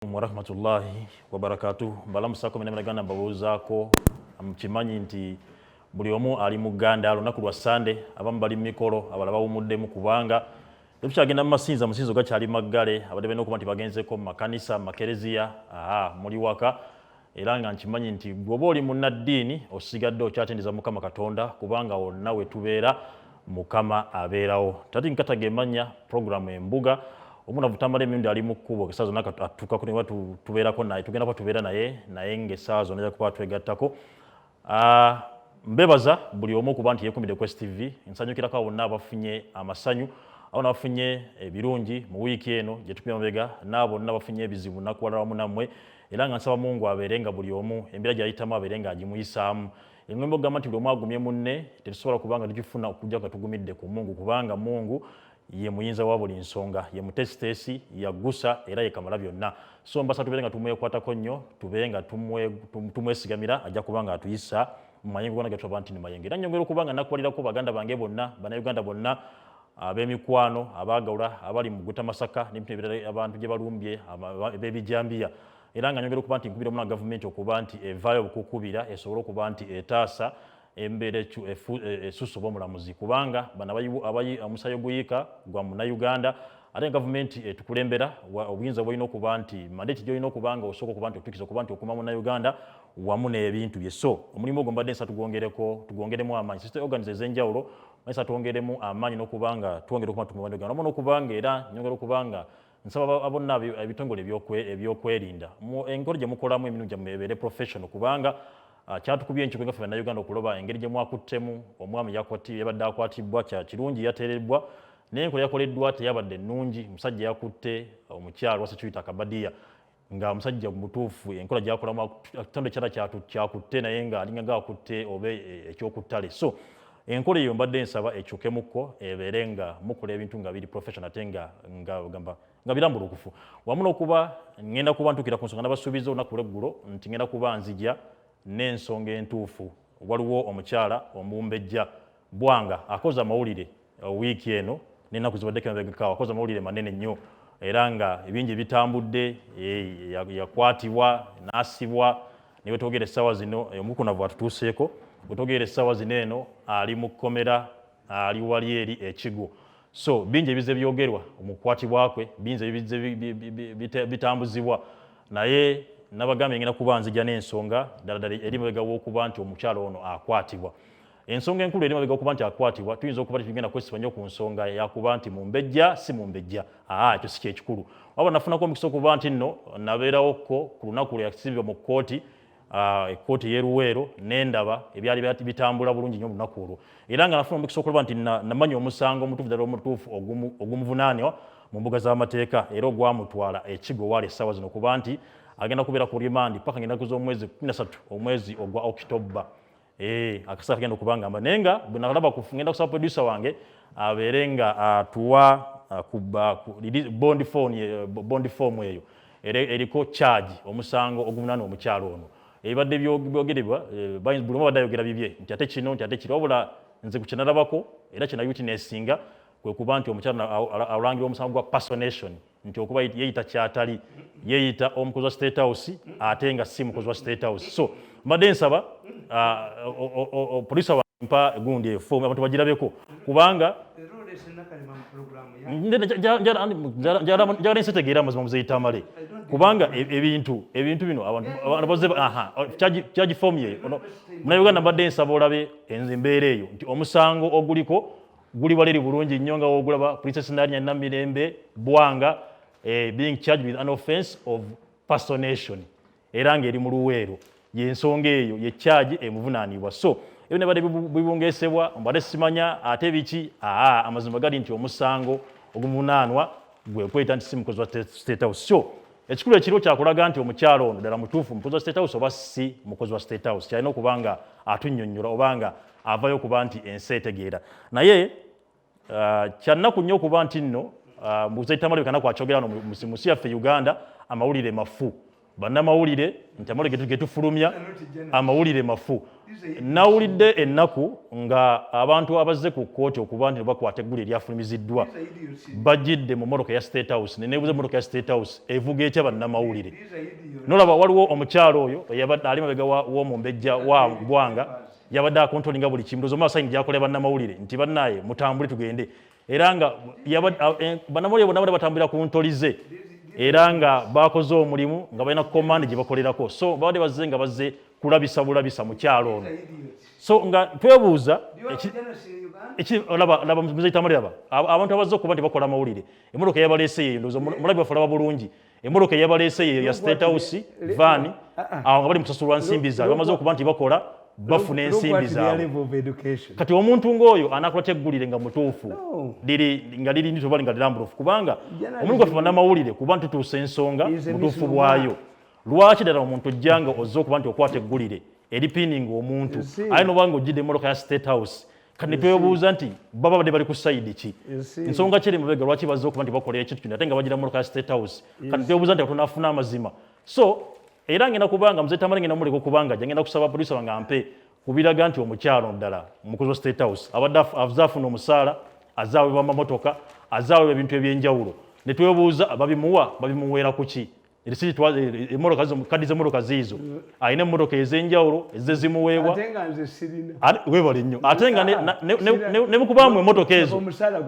Warahmatullahi wabarakatuh. Balamusako mene Uganda mbabuuzaako kimanyi nti buli omu ali mu Uganda olunaku lwa Sunday abamu bali mikolo abalala bawumuddemu kubanga tukyagenda mu masinzo gakyali maggale abadde balina okuba nti bagenzeko mu makanisa makereziya muli waka era nga nkimanyi nti bw'oba oli munnaddiini osigadde okyatendereza Mukama Katonda kubanga wonna we tubeera Mukama abeerawo. Tati nkataga emanya programu Embuga omunavu Tamale Mirundi ali mu kkubo kesaazo atuuka ku ne tubeerako naye tugenda kuba tubeera naye ng'essaazo najja kuba twegattako. Mbebaza buli omu okuba nti yeekumidde ku STV nsanyukirako abo bonna abafunye amasanyu abo nabafunye ebirungi mu wiiki eno gye tupima mabega n'abo bonna bafunye ebizibu nakuwalala wamu nammwe era nga nsaba Mungu abeere nga buli omu embeera gy'ayitamu abeere nga agimuyisaamu. Engombe okugamba nti buli omu agumye munne tetusobola kubanga tukifuna okujja nga tugumidde ku Mungu kubanga Mungu ye muyinza wa buli nsonga ye mutesitesi yaggusa era ye kamala byonna. So mbasa tubeere nga tumwekwatako nnyo tubeere nga tumwesigamira ajja kuba nga atuyisa mu mayengo gonna getulaba nti ni mayengo. Era nnyongera okuba nga nakuwalirako baganda bange bonna bannayuganda bonna ab'emikwano abaagawula abali mu Gutamasaka n'ebintu ebirala abantu gye balumbye eb'ebijambiya era nga nyongera okuba nti nkubira mu gavumenti okuba nti evaayo obukukubira esobole okuba nti etaasa embeera esusse obw'omulamuzi kubanga bano omusaayi oguyiika gwa munnayuganda ate gavumenti etukulembera obuyinza bwolina okuba nti mandate gyolina okuba nga osooka okuba nti otuukiza okuba nti okuma munnayuganda wamu n'ebintu bye. So omulimu ogwo mbadde nsa tugwongeremu amaanyi sister organize ez'enjawulo nsa twongeremu amaanyi n'okuba nga twongera okuba tuma munnayuganda wamu n'okuba nga era nyongera okuba nga nsaba abonna ebitongole ebyokwerinda enkolo gye mukolamu emirimu gyammwe ebeere professional kubanga kyatukubye enkiko nga ffe bannayuganda okuloba engeri gye mwakuttemu omwami yabadde akwatibbwa kya kirungi yateerebbwa naye enkola yakoleddwa teyabadde nnungi. Omusajja yakutte omukyalo wasekiyita Kabadiya nga omusajja mutuufu enkola gyakolamu kitonde kyala kyakutte naye nga alinga gaakutte oba ekyokuttale. So enkola eyo mbadde nsaba ekyukemukko ebeere nga mukola ebintu nga biri professional ate nga birambulukufu wamu n'okuba ngenda kuba ntuukira ku nsonga n'abasuubiza olunaku lw'eggulo nti ngenda kuba nzija n'ensonga entuufu. Waliwo omukyala omumbejja Bwanga akoze amawulire wiiki eno n'ennaku zibaddeko emabegako akoze amawulire manene nnyo era nga ebingi bitambudde yakwatibwa n'asibwa ne wetwogera essaawa zino omukukunavu atutuuseeko wetwogera essaawa zino eno ali mu kkomera ali wali eri ekigo. So bingi ebize byogerwa omukwatibwa kwe bingi ebize bitambuzibwa naye nabagambye ngenda kuba nzija n'ensonga ddala eri mabega w'okuba nti omukyalo ono akwatibwa. Ensonga enkulu eri mabega okuba nti akwatibwa tuyinza okuba tugenda kwesiba nnyo ku nsonga yakuba nti mumbejja si mumbejja ekyo si kyekikulu waba nafunako omukisa okuba nti nno nabeerawokko ku lunaku lwe yasibibwa mu kkooti ekkooti y'eruweero n'endaba ebyali bitambula bulungi nnyo olunaku olwo era nga nafuna omukisa okuba nti namanya omusango omutuufu ddala omutuufu ogumuvunaanibwa mu mbuga z'amateeka era ogwamutwala ekigo wali essaawa zino okuba nti agenda kubeera ku rimandi paka ng'ennaku z'omwezi 13 omwezi ogwa Okitoba. Akasaala kagenda okubangamba naye nga bwe nalaba ngenda kusaba producer wange abeere nga atuwa bond form eyo eriko charge omusango oguvunaana omukyalo ono ebibadde byogerebwa buli omu abadde ayogera bibye nti ate kino nti ate kiri wabula nze ku kyenalabako era kyenawitnessinga kwe kuba nti omukyalo alangira omusango gwa personation nti okuba yeeyita kyatali yeeyita omukozi wa State House ate nga si mukozi wa State House. So mbadde nsaba police wampa gundi efomu abantu bagirabeko kubanga njagala nsetegeera amazima muzeeyi Tamale kubanga ebintu bino abantu kyagifomu yeyo munnayuganda mbadde nsaba olabe embeera eyo nti omusango oguliko guli waleri bulungi nnyo nga wogulaba Princess Nanya Namirembe Bwanga being charged with an offense of personation era ng'eri mu luweero y'ensonga eyo ye charge emuvunaanibwa. So ebyo ne badde bibungeesebwa mbadde simanya ate biki amazima gali nti omusango ogumuvunaanwa gwe kweta nti si mukozi wa State House. So ekikulu ekiro kyakulaga nti omukyalo ono ddala mutuufu mukozi wa State House oba si mukozi wa State House kyalina okuba nga atunnyonnyola oba nga avayo okuba nti ensi etegeera naye kyannaku nnyo okuba nti nno muzeeyi Tamale kanaku akyogera no mu nsi yaffe Uganda amawulire mafu bannamawulire nti amawulire getufulumya amawulire mafu. Nawulidde ennaku nga abantu abazze ku kkooti okuba nti bakwata eggulu eryafulumiziddwa bajjidde mu mmotoka ya State House. Neneebuuza emmotoka ya State House evuga etya bannamawulire? Nolaba waliwo omukyalo oyo ali mabega w'omumbejja wa Bwanga yabadde akontrolinga buli kimu. Ndowooza Maasai gyakolera bannamawulire nti bannaye mutambule tugende, era nga bannamawulire bonna bali batambulira ku ntolize era nga bakoze omulimu nga balina command gye bakolerako. So babadde bazze nga bazze kulabisa bulabisa mu kyalo ono. So nga twebuuza laba muzeyi Tamale, laba abantu abazze okuba nti bakola amawulire, emmotoka yabaleese yeyo, ndowooza mulabi waffe olaba bulungi, emmotoka yabaleese yeyo ya State House van, awo nga bali musasulwa nsimbi zaabwe, bamaze okuba nti bakola bafuna ensimbi zaabwe. Kati omuntu ng'oyo anakola teggulire nga mutuufu nga liri ndi tobali nga lirambulofu, kubanga omuntu gwaffe bannamawulire kuba ntutuusa ensonga mutuufu bwayo. Lwaki ddala omuntu ojjanga ozze okuba nti okwata eggulire eripininga omuntu ayina oba nga ojjidde emmotoka ya State House? Kati twebuuza nti baba badde bali ku sayidi ki? Ensonga kiri mabega lwaki bazze okuba nti bakola ekintu kino ate nga bagira emmotoka ya State House? Kati twebuuza nti tunafuna amazima. So era ngenda kubanga muzeyi Tamale ngenda muleka okubanga jangenda kusaba producer wange ampe kubiraga nti omukyalo ddala omukozi wa State House abadde afuna omusaala, azaawebwa amamotoka, azaawebwa ebintu ebyenjawulo. Ne twebuuza babimuweera ku ki? Kadi z'emmotoka ziizo alina emmotoka ez'enjawulo ezimuweebwa weebale nnyo, ate nga ne mukubaamu emmotoka ezo omusaala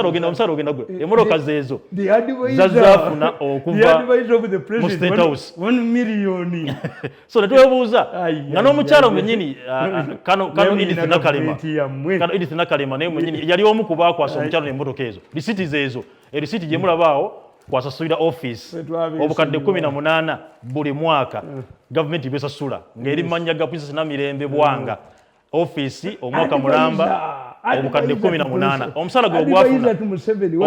ogenda gwe emmotoka zeezo zazaafuna okuva mu State House. So ne twebuuza nga n'omukyalo mwennyini kano Edith Nakalema naye mwennyini yali omu ku baakwasa omukyalo n'emmotoka ezo. Risiti zeezo, erisiti gye mulabaawo kwasasulira office obukadde 18 buli mwaka gavumenti besasula ng'eri manya ga Princess Namirembe Bwanga office omwaka mulamba obukadde 18. Omusala gwe gwafuna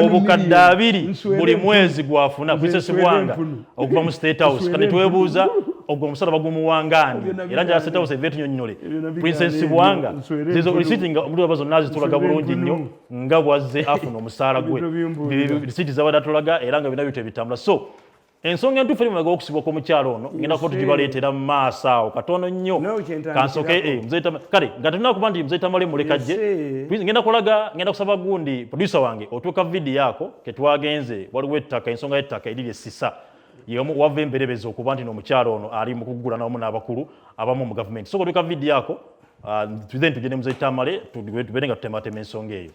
obukadde 2 buli mwezi gwafuna Princess Bwanga okuva mu State House. Kati twebuuza ogwo omusala bagumuwangaani era njala State House evetu nyonyole Princess Bwanga zizo risiti nga omuntu abazo nazi tulaga bulungi nnyo nga bwazze afuna omusala gwe risiti zabadde tulaga era nga bina bitu ebitambula. So ensonga entuufu eri mumega okusibwa kw'omukyalo ono ngenda kuba tugibaleetera mu maaso awo katono nnyo kansoke muzeyi Tamale kale nga tulina kuba nti muzeyi Tamale mulekajje ngenda kusaba gundi producer wange otuuka vidiyo yako ketwagenze waliwo ettaka ensonga y'ettaka eriri essisa yemu wava emberebezi okuba nti n'omukyalo ono ali mu kuggula n'omu n'abakulu abamu mu gavumenti. So otuuka vidiyo yako tugende muzeyi Tamale tubeere nga tutematema ensonga eyo.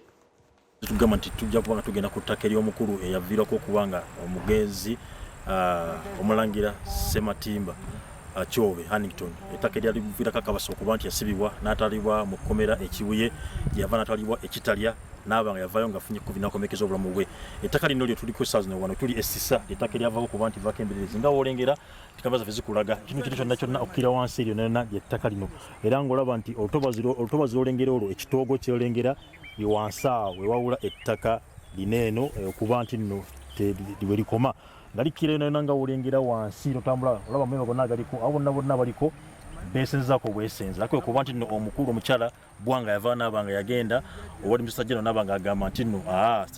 Tugamba nti tujja kuba nga tugenda ku ttaka ery'omukulu eyaviirako okubanga omugenzi omulangira Sematimba Kyobe Hannington ettaka eryali muviirako akabasa okuba nti yasibibwa n'atwalibwa mu kkomera ekibuye gye yava n'atwalibwa ekitalya n'aba nga yavaayo ng'afunye COVID n'akomekereza obulamu bwe. Ettaka lino lyo tuli ku wano tuli essisa ettaka eryavaako okuba nti vaako embererezi nga woolengera tikamba zaffe zikulaga kino kintu kyonna okukkira wansi eryo nonna ly'ettaka lino era ng'olaba nti olutobazi lw'olengera olwo ekitoogo kyolengera wansi awo wewawula ettaka lineeno okuba nti nno bwe likoma nga likkira nonna nga wolengera wansi notambula olaba mumema gonna agaliko abo bonna baliko besenzaako bwesenza akwe kuba nti nno omukulu omukyala Bwanga yava n'abanga yagenda owali Mr. General n'abanga agamba nti nno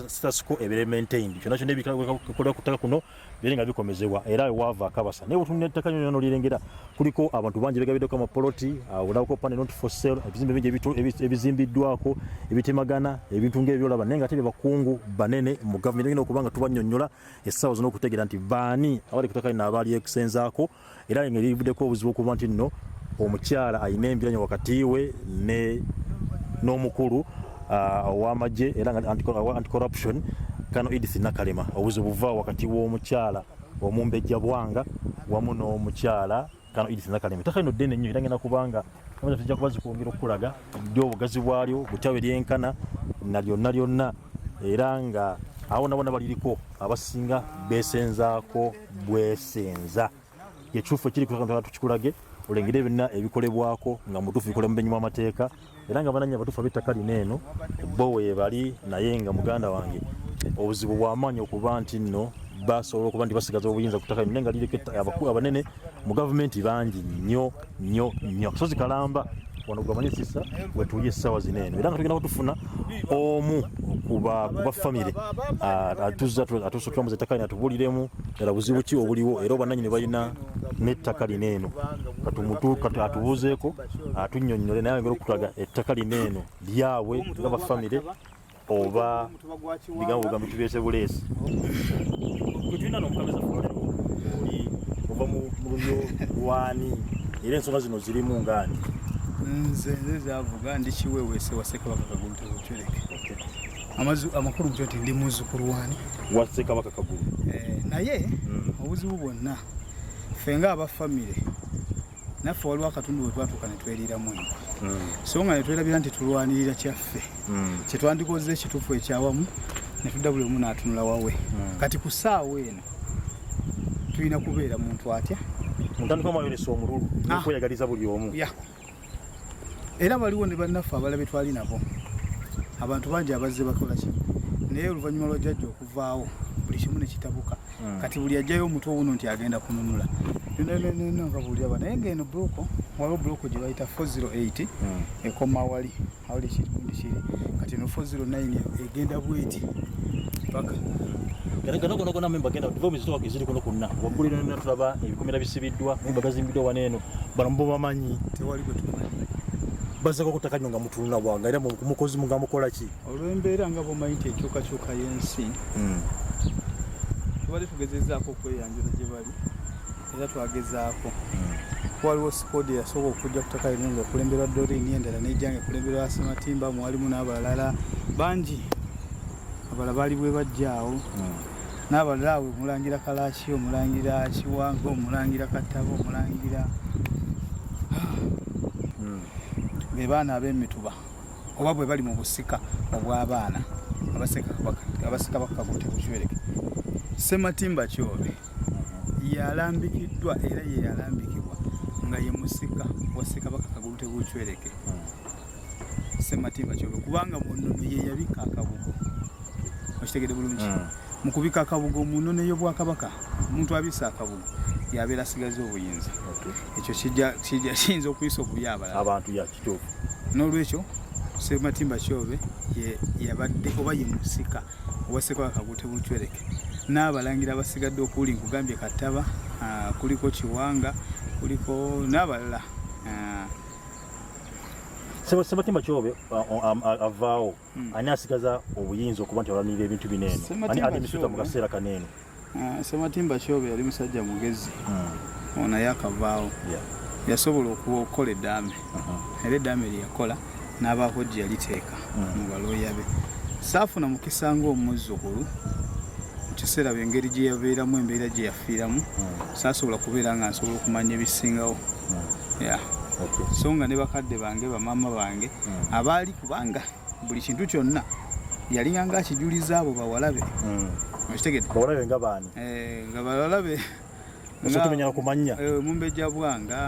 status quo ebere maintained kyonna kyonna ebikola ku ttaka kuno biri nga bikomezebwa era wava akabasa naye otunula ettaka lyonna lirengera kuliko abantu bangi begabiddeko amapoloti olabako panel not for sale ebizimbe bingi ebizimbiddwako ebitemagana ebintu ng'ebyolaba naye nga ate bakungu banene mu gavumenti ngenda okuba nga tubannyonnyola essaawa zonna okutegeera nti baani abali ku ttaka lino abaali ekusenzaako era nga livuddeko obuzibu okuba nti nno omukyala ayina embiranye wakati we n'omukulu ow'amagye era nga anti-corruption Kano Edith Nakalema obuzibu buva wakati w'omukyala omumbejja Bwanga wamu n'omukyala Kano Edith Nakalema. Ettaka lino ddene nnyo era ngenda kubanga tujja kuba zikwongera okukulaga ddyo obugazi bwalyo bukyawe lyenkana na lyonna era nga awo nabona baliriko abasinga besenzaako bwesenza yekyufu ekiri tukikulage olengere ebina ebikolebwako nga mutuufu bikola mu benyumu amateeka era nga bananya abatuufu ab'ettaka lino bo weebali naye nga muganda wange obuzibu bw'amaanyi okuba nti nno basobola okuba nti basigaza obuyinza ku ttaka lino naye nga liriko abakulu abanene mu gavumenti bangi nnyo. Akasozi Kalamba wano gwamanyi sisa wetuye essaawa zino eno era nga tugenda kutufuna omu kuba famire atusotuamuza ettaka lino atubuuliremu ddala buzibu ki obuliwo era obannannyini balina n'ettaka lino eno atubuuzeeko atunnyonnyole naye ayongera okutulaga ettaka lino eno lyabwe nga bafamire oba bigambo bugambi tubyese buleesi kwetulina n'omukabeza fulolero oli ova mu lulyo lwani era ensonga zino zirimu ngani nze zavuga ndi kiweweese wa Ssekabaka Kagulu Tebukyereke amakulu mutyo nti ndi muzzukulu wani wa Ssekabaka Kagulu naye obuzibu bwonna ffe nga abafamire naffe waliwo akatundu we twatuuka ne tweriiramu enkwe so nga ne twerabira nti tulwanirira kyaffe kye twandikoze ekituufu ekyawamu ne tudda buli omu n'atunula wawe kati ku ssaawa eno tulina kubeera muntu atya mutandika amayonesa omululu okweyagaliza buli omu era waliwo ne bannaffe abalabe twali nabo abantu bangi abazze bakola ki naye oluvannyuma lwa jjajja okuvaawo buli kimu ne kitabuka kati buli ajjayo omutwe owuno nti agenda kununula nga buli aba naye ng'eno buloko waliwo buloko gye bayita 408 ekoma wali ekikundi kiri kati no 409 egenda bweti paka gana memba genda tuva mizito wakiziri kuno kunna waggulira nena tulaba ebikomera bisibiddwa memba gazimbiddwa waneeno bano mbo bamanyi tewali gwe tumanyi bazako kutakanywa nga mutuluna bwanga era mukozi nga mukola ki olw'embeera nga bomanyi nti enkyukakyuka y'ensi tubali tugezezaako okweyanjula gye bali era twagezaako waliwo sipodi yasooka okujja kutaka lino ng'ekulemberwa Dorini endala n'ejja ng'ekulemberwa Sematimba mwalimu n'abalala bangi abalala baali bwe bajjaawo n'abalala awe omulangira Kalaaki omulangira Kiwanga omulangira Katabo omulangira be baana ab'emituba oba bwe bali mu busika obw'abaana Abasekabaka Kagulu Tebukyereke Sematimba Kyobe yalambikiddwa era ye yalambikibwa nga ye musika wa Ssekabaka Kagulu Tebukyereke Sematimba Kyobe kubanga mu nnono ye yabika akabugo okitegedde bulungi mu kubika akabugo mu nnono y'Obwakabaka omuntu abisa akabugo yabeera asigaze obuyinza ekyo kiyinza okuyisa okubi abalala abantu yakituufu n'olwekyo Sematimba Kyobe yabadde oba ye musika owa Ssekabaka Kagulu Tebukyereke n'abalangira abasigadde okuli nkugambye Kataba kuliko Kiwanga kuliko n'abalala Sematimba Kyobe avaawo ani asigaza obuyinza okuba nti abalanirira ebintu bineeno ani adimisuta mu kaseera kaneeno Sematimba Kyobe yali musajja mugezi ono yakavaawo yasobola okukola eddaame era eddaame lyeyakola n'abaako gye yaliteeka mu balooya be saafuna mukisa ng'omuzzukulu mu kiseera engeri gye yabeeramu embeera gye yafiiramu saasobola kubeera nga nsobola okumanya ebisingawo so nga ne bakadde bange bamaama bange abaali kubanga buli kintu kyonna yalinga nga akijuliza abo bawalabe okitegedde bawalabe nga baani nga bawalabe tumenyera kumanya Mumbejja Bwanga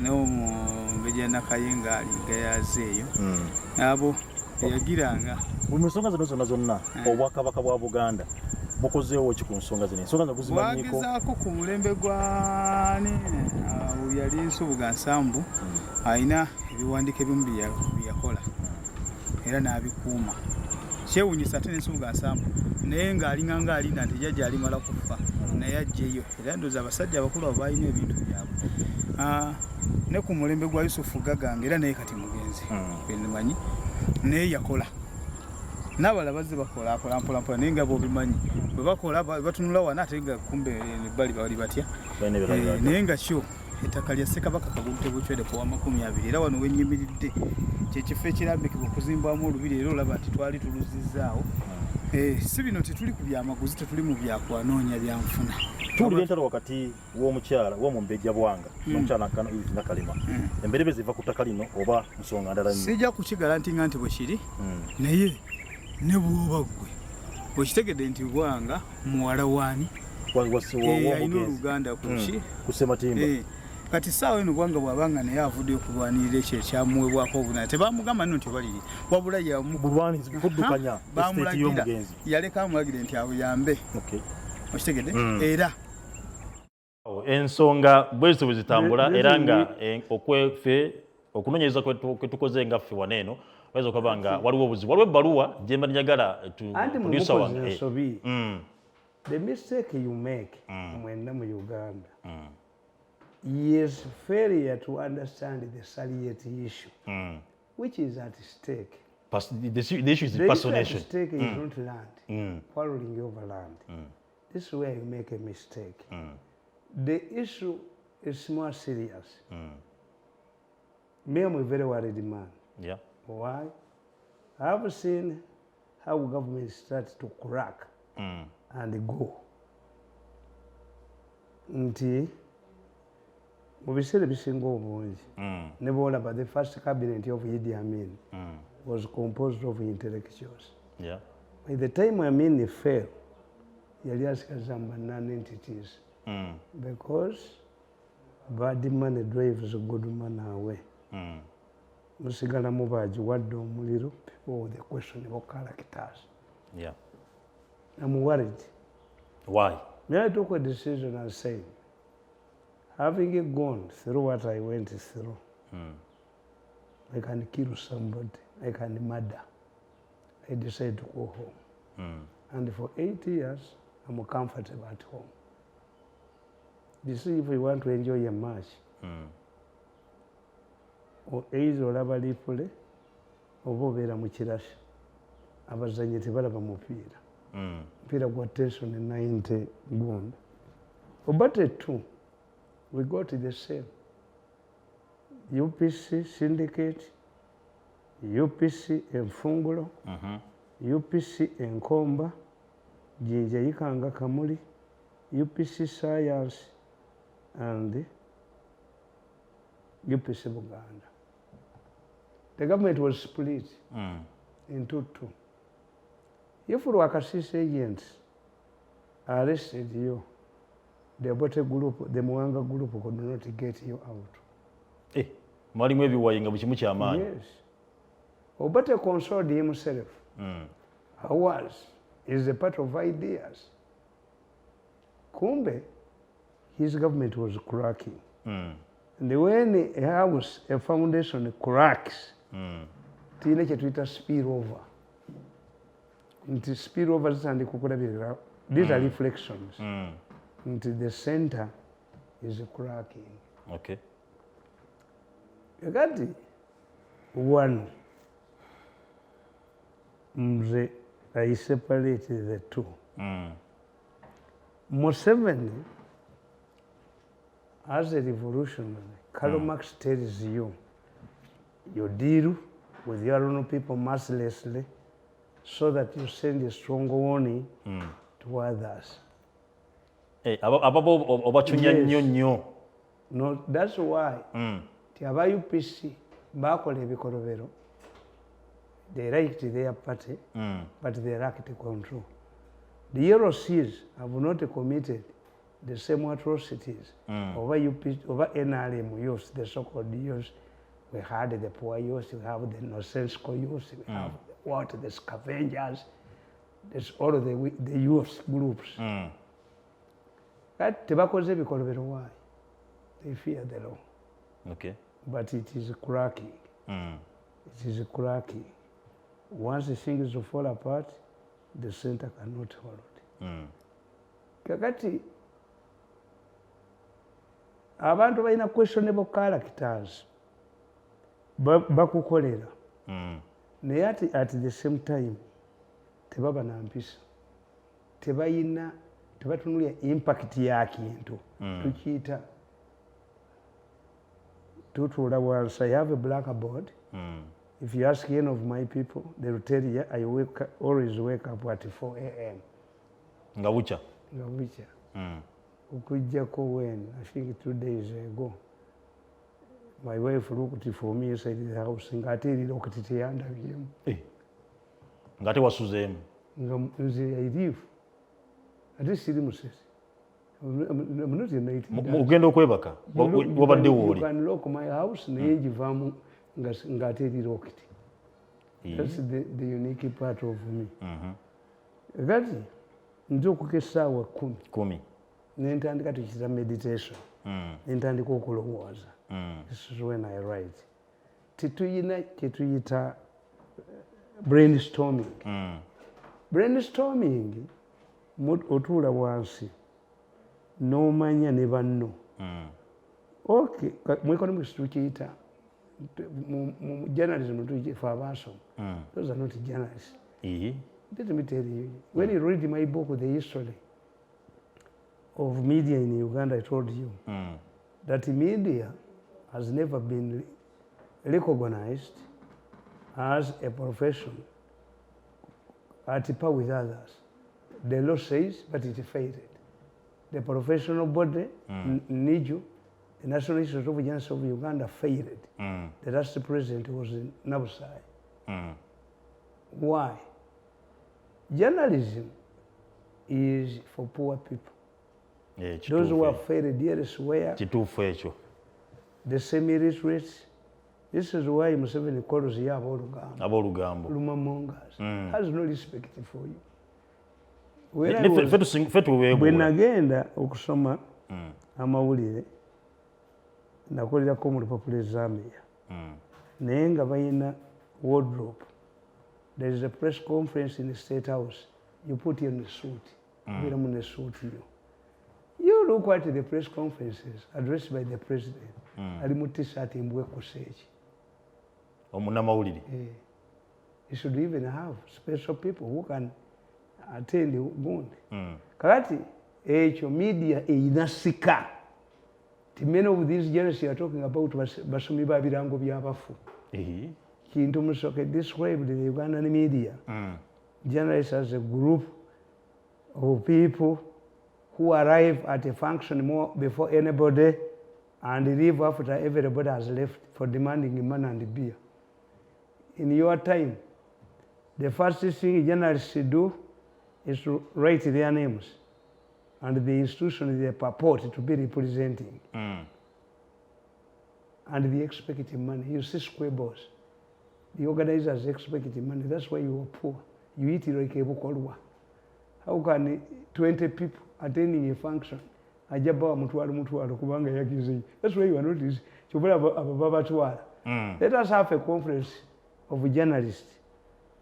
n'Omumbejja Nakayenga aligayaze eyo abo yagiranga mu nsonga zino zonna Obwakabaka bwa Buganda bukozeewo ki ku nsonga zino ensonga nga buzimanyiko wagezaako ku mulembe gwani yali Nsubuga Nsambu alina ebiwandiiko ebimu bye yakola era n'abikuuma kyewuunyisa ate n'Ensubuga Nsambu naye ng'alinga ng'alinda nti jjajja alimala kufa naye ajjeyo era ndooza abasajja abakulu abo balina ebintu byabwe ne ku mulembe gwa Yusufu Gaganga era naye kati mugenzi benmanyi naye yakola n'abalala bazze bakola akola mpolampola naye nga bobimanyi bwe bakola batunula wana ate nga kumbe bali bali batya naye nga kyo ettaka lya Ssekabaka Kagulu Tebukyereke wa 20 era wano wenyimiridde kyekifo ekirambikibwa okuzimbwamu olubiri era olaba nti twali tuluzizzaawo si bino tetuli ku byamaguzi tetuli mu byakwanoonya byanfuna tuwulira entalo wakati w'omukyala w'Omumbejja Bwanga n'omukyala Nakalema emberebe ziva ku ttaka lino oba nsonga ndala nnyo sijja kukigalantinga nti bwe kiri naye ne bw'oba ggwe bwekitegedde nti Bwanga muwala waani alina oluganda ku Sematimba kati saawa eno Bwanga bw'abanga naye avudde okulwanirira ekyo ekyamuweebwako obunana tebamugamba nno nti baliri wabula kuddukanya esiteeti y'omugenzi yaleka amulagire nti awuyambe okitegedde era ensonga bwe zitambula era nga okwefe okunoonyereza kwetukoze nga ffe waneeno oyinza okuba nga waliwo obuzibu waliwo ebbaluwa gye mba njagala producer wange the mistake you make mwenda mu Uganda is failure to understand the salient issue which is at stake. The issue is impersonation. The issue at stake is not land, quarreling over land. This is where you make a mistake. The issue is more serious. Me, I'm a very worried man. Yeah. Why? I have seen how government starts to crack and go. Nti mu biseera ebisinga obungi ne boolaba the first cabinet of Idi Amin was composed of intellectuals. Yeah. By the time Amin fell, yali asigaza non-entities because bad money drives good man away. Musigala mubaji wadde omuliro, people with the questionable characters. Yeah. I'm worried. Why? May I took a decision and say, having gone through what I went through, I can kill somebody, I can murder. I decided to go home. And for 8 years, I'm comfortable at home. You see, if you want to enjoy a match, or either olaba lipule, oba obeera mu kirasi, abazannyi tebalaba mupiira. Mupiira gwa tension 90 gunda. But two, we got the same. UPC syndicate, UPC Enfungulo, UPC Enkomba, Jinja Yikanga Kamuli, UPC Science, and UPC Buganda. The government was split into two. If Rwakasisi agents arrested you, the Obote group, the Mwanga group could not get you out. Mwalimu ebiwayi nga bukimu ky'amaanyi. Yes. Obote consoled himself. Is a part of ideas. Kumbe, his government was cracking. And when a house, a foundation cracks, tiine kye tuyita spillover. Nti spillover zitandika okulabirira. These are reflections. Nti the center is cracking. Okay. Kati one, nze I separate the two. Museveni, as a revolutionary, Karl Marx tells you, you deal with your own people mercilessly so that you send a strong warning to others. Ababo obachunya nnyo nnyo. No, that's why aba UPC bakola ebikolobero. They liked their party, but they lacked control. The Euroseas have not committed the same atrocities over UPC, over NRM youths, the so-called youths. We had the poor youths, we have the nonsensical youths, we have the scavengers, there's all of the youth groups. But tebakoze ebikolobero why? They fear the law. Okay. But it is cracking. It is cracking. Once the things fall apart, the center cannot hold. Kakati, abantu balina questionable characters bakukolera. Naye at the same time, tebaba na mpisa. Tebatunulira impact ya kintu. Tukiyita tutuula wansi. I have a blackboard. If you ask any of my people, they will tell you I always wake up at 4 a.m. Nga bucha. Nga bucha. Okujjako when, I think 2 days ago, my wife looked for me inside the house. Ngate erira okutitiyanda byemu. Ngate wasuzeemu. Nga nze I leave. Ate siri musesi. I'm not united. Ogenda okwebaka? Wabadde wooli? You can lock my house naye givaamu ngate erira okiti. That's the unique part of me. Kati nze okuka essaawa 10 nentandika tukiyita meditation. Nentandika okulowooza. This is when I write. tetuyina kyetuyita brainstorming. Brainstorming otuula wansi n'omanya ne banno. Okay, mu economics tukiyita mu journalism tukifa abaasoma. Those are not journalists. Let me tell you, when you read my book, The History of Media in Uganda, I told you that media has never been recognized as a profession at par with others. The law says, but it failed. The professional body, NIJU, the National Institute of Journalists of Uganda, failed. The last president was in Nabusai. Why? Journalism is for poor people. Those who are failed elsewhere, the semi-literate. This is why Museveni calls you Abolugambo. Lumamongers. Has no respect for you. When agenda okusoma amawulire nakolerako mu Lupapula Zambia naye nga balina wardrobe. There is a press conference in the State House. You put in a suit. You look at the press conferences addressed by the president. Ali mu t-shirt Embuga seeki. You should even have special people who can attend the wound. Kakati ekyo media einasika. Many of these journalists you are talking about basomi ba birango byabafu. Kintu Musoke described the Ugandan media. Journalists as a group of people who arrive at a function more before anybody and leave after everybody has left for demanding money and beer. In your time, the first thing journalists do is to write their names and the institution they purport to be representing. And they expect money. You see squables. The organizers expect money. That's why you are poor. You eat like a bukolwa. How can 20 people attending a function? Ajaba mutualu kubanga yakizi. That's why you are not easy. Let us have a conference of journalists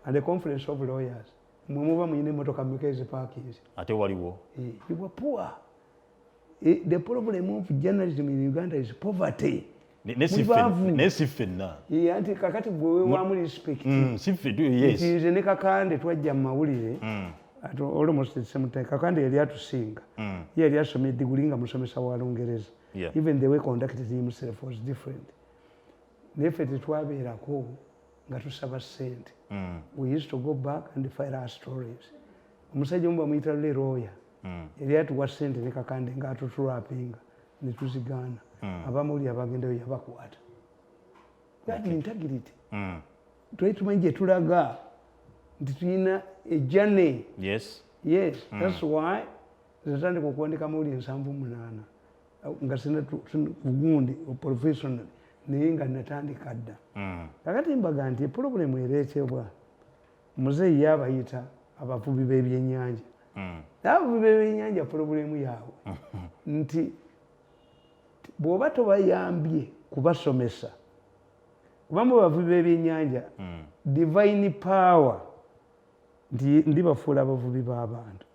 and a conference of lawyers. Mumuva mwine motoka mikeze parkings. Ate waliwo. You were poor. The problem of journalism in Uganda is poverty. Nesifenna. Anti kakati bwewe wamu respect. Yes. Ntize ne kakande twajja mawulire. At almost the same time. Kakande yali atusinga. Yali asomye degree nga musomesa wa Lungereza. Even the way conducted himself was different. Nefe tetwabeerako nga tusaba sente. We used to go back and file our stories. Omusajja omba muyita lawyer. Yali atuwa sente ne kakande nga atutulapinga ne tuzigana. Abamuli abagendeyo yabakwata. That integrity. Twali tumanyi gye tulaga nti tulina a journey. Yes. That's why zatandika okuwandika amawulire 78 nga sina bugundi professional naye nga natandika dda. Kakati mbaga nti problem ereetebwa muzeeyi yabayita abavubi b'ebyennyanja. Abavubi b'ebyennyanja problemu yaabwe nti bw'oba tobayambye kubasomesa kubamu bavubi b'ebyennyanja divine power ndi bafuula abavubi b'abantu.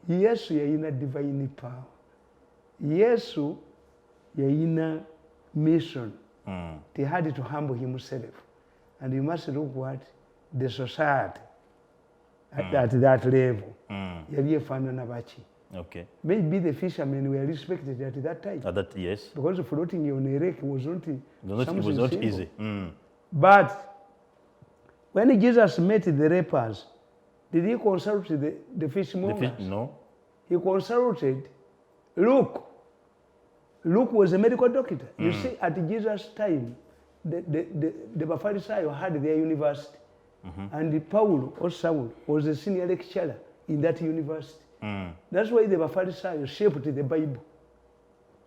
Yesu yayina divine power. Yesu yayina mission. He had to humble himself. And you must look what the society at that level. Yali efaanana baki. Okay. Maybe the fishermen were respected at that time. Yes. Because floating on a lake was not easy. But when Jesus met the lepers, did he consult the fishmongers? No. He consulted Luke. Luke was a medical doctor. You see, at Jesus' time, the Pharisees had their university. And Paul or Saul was a senior lecturer in that university. That's why the Pharisees shaped the Bible.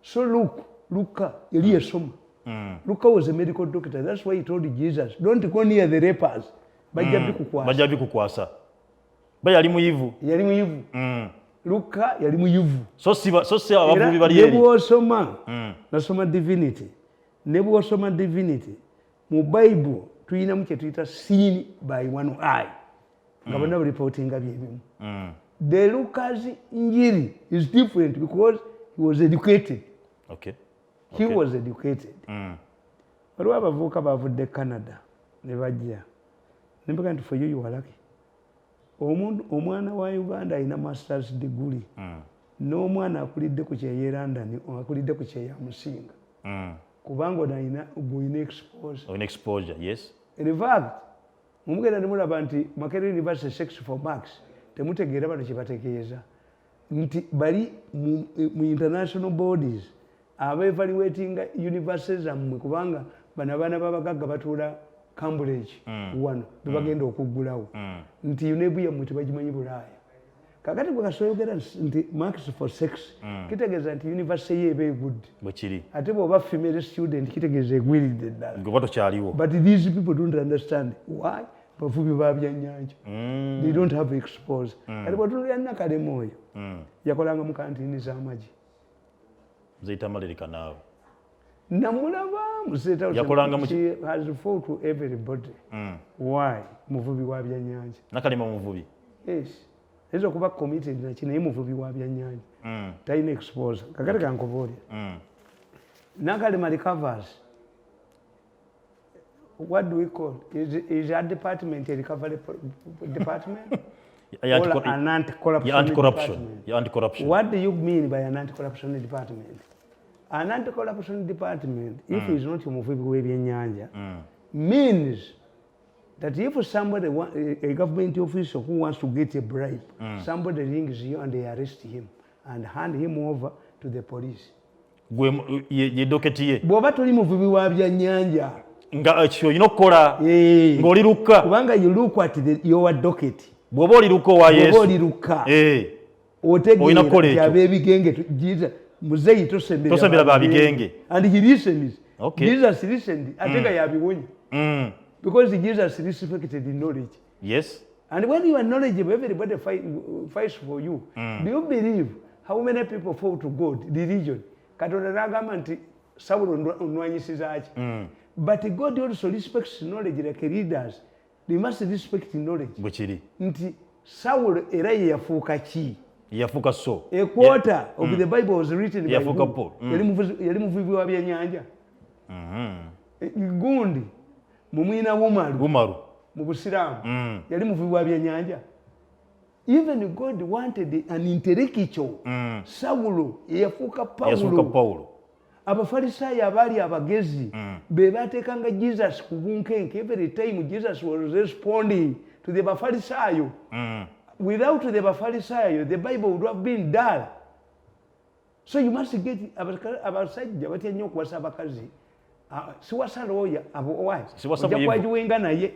So Luca, Luca was a medical doctor. That's why he told Jesus, don't go near the lepers. Bajabi kukwasa. Yali muyivu. Luka yali muyivu. So si abavubi bali eri. Nebw'osoma nasoma divinity. Nebw'osoma divinity mu Bible tuyinamu kye tuyita sin by one eye nga bonna reportinga byebimu. The Lucas Njiri is different because he was educated. Okay. He was educated. Waliwo abavubuka bavudde Canada ne bajja ne mbaga nti for you are lucky. Omwana wa Uganda alina master's degree n'omwana akulidde ku kyeya London akulidde ku kyeya Musinga kubanga olina exposure. Yes. In fact mumugenda nemulaba nti Makerere University sex for marks temutegeera bano kye bategeeza nti bali mu international bodies abaevaluatinga universities zammwe kubanga bano abaana b'abagagga batuula Cambridge wano bebagenda okuggulawo nti UNEB yammwe tebagimanyi Bulaaya. Kakati bwe kasoyogera nti marks for sex kitegeeza nti university ye eba egudde bwe kiri ate bw'oba female student kitegeeza egwiridde ddala ngoba tokyaliwo. but these people don't understand why bavubi ba byannyanja they don't have exposure. Kati bw'otunulira Nakalema oyo yakolanga mu kantini z'amagi zeyita malerika naawe namulaba she has fought to everybody. Why? Muvubi wa byannyanja. Nakalema muvubi. Yes. Ayinza okuba committed na kino naye muvubi wa byannyanja talina exposure. Kakati kankoboolya Nakalema recovers. What do we call is our department a recovery department or an anti-corruption department? What do you mean by an anti-corruption department? An anti-corruption department, if it's not muvubi w'ebyennyanja, means that if somebody, a government official who wants to get a bribe, somebody rings you and they arrest him and hand him over to the police. Ye doketi ye. Bw'oba toli muvubi wa byannyanja nga ekyo olina okukola ng'oli lukka kubanga you look at your docket. Bw'oba oli lukka owa Yesu. Bw'oba oli lukka otegeera nti ab'ebigenge muzeeyi tosembera ba bigenge. And he listens. Okay. Jesus listened ate nga yabiwonya because Jesus respected knowledge. Yes. And when you are knowledgeable, everybody fights for you. Do you believe how many people fall to God, religion? Katonda n'agamba nti Sawulo onwanyisiza ki? But God also respects knowledge like leaders. They must respect knowledge. Bwe kiri. Nti Sawulo era ye yafuuka ki? Yafuuka so. A quarter of the Bible was written by yafuuka who? Paul. Yali muvubi wa byennyanja. Gundi mumwina Wumaru mu Busiraamu yali muvubi wa byennyanja. Even God wanted an intellectual. Sawulo yafuuka Paulo. Abafalisaayo abaali abagezi be baateekanga Jesus ku bunkenke. Every time Jesus was responding to the Bafalisaayo. Without the Bafalisaayo, the Bible would have been dull. So you must get abasajja batya nnyo okuwasa abakazi. Siwasa lawyer ojja kwajiwenga naye.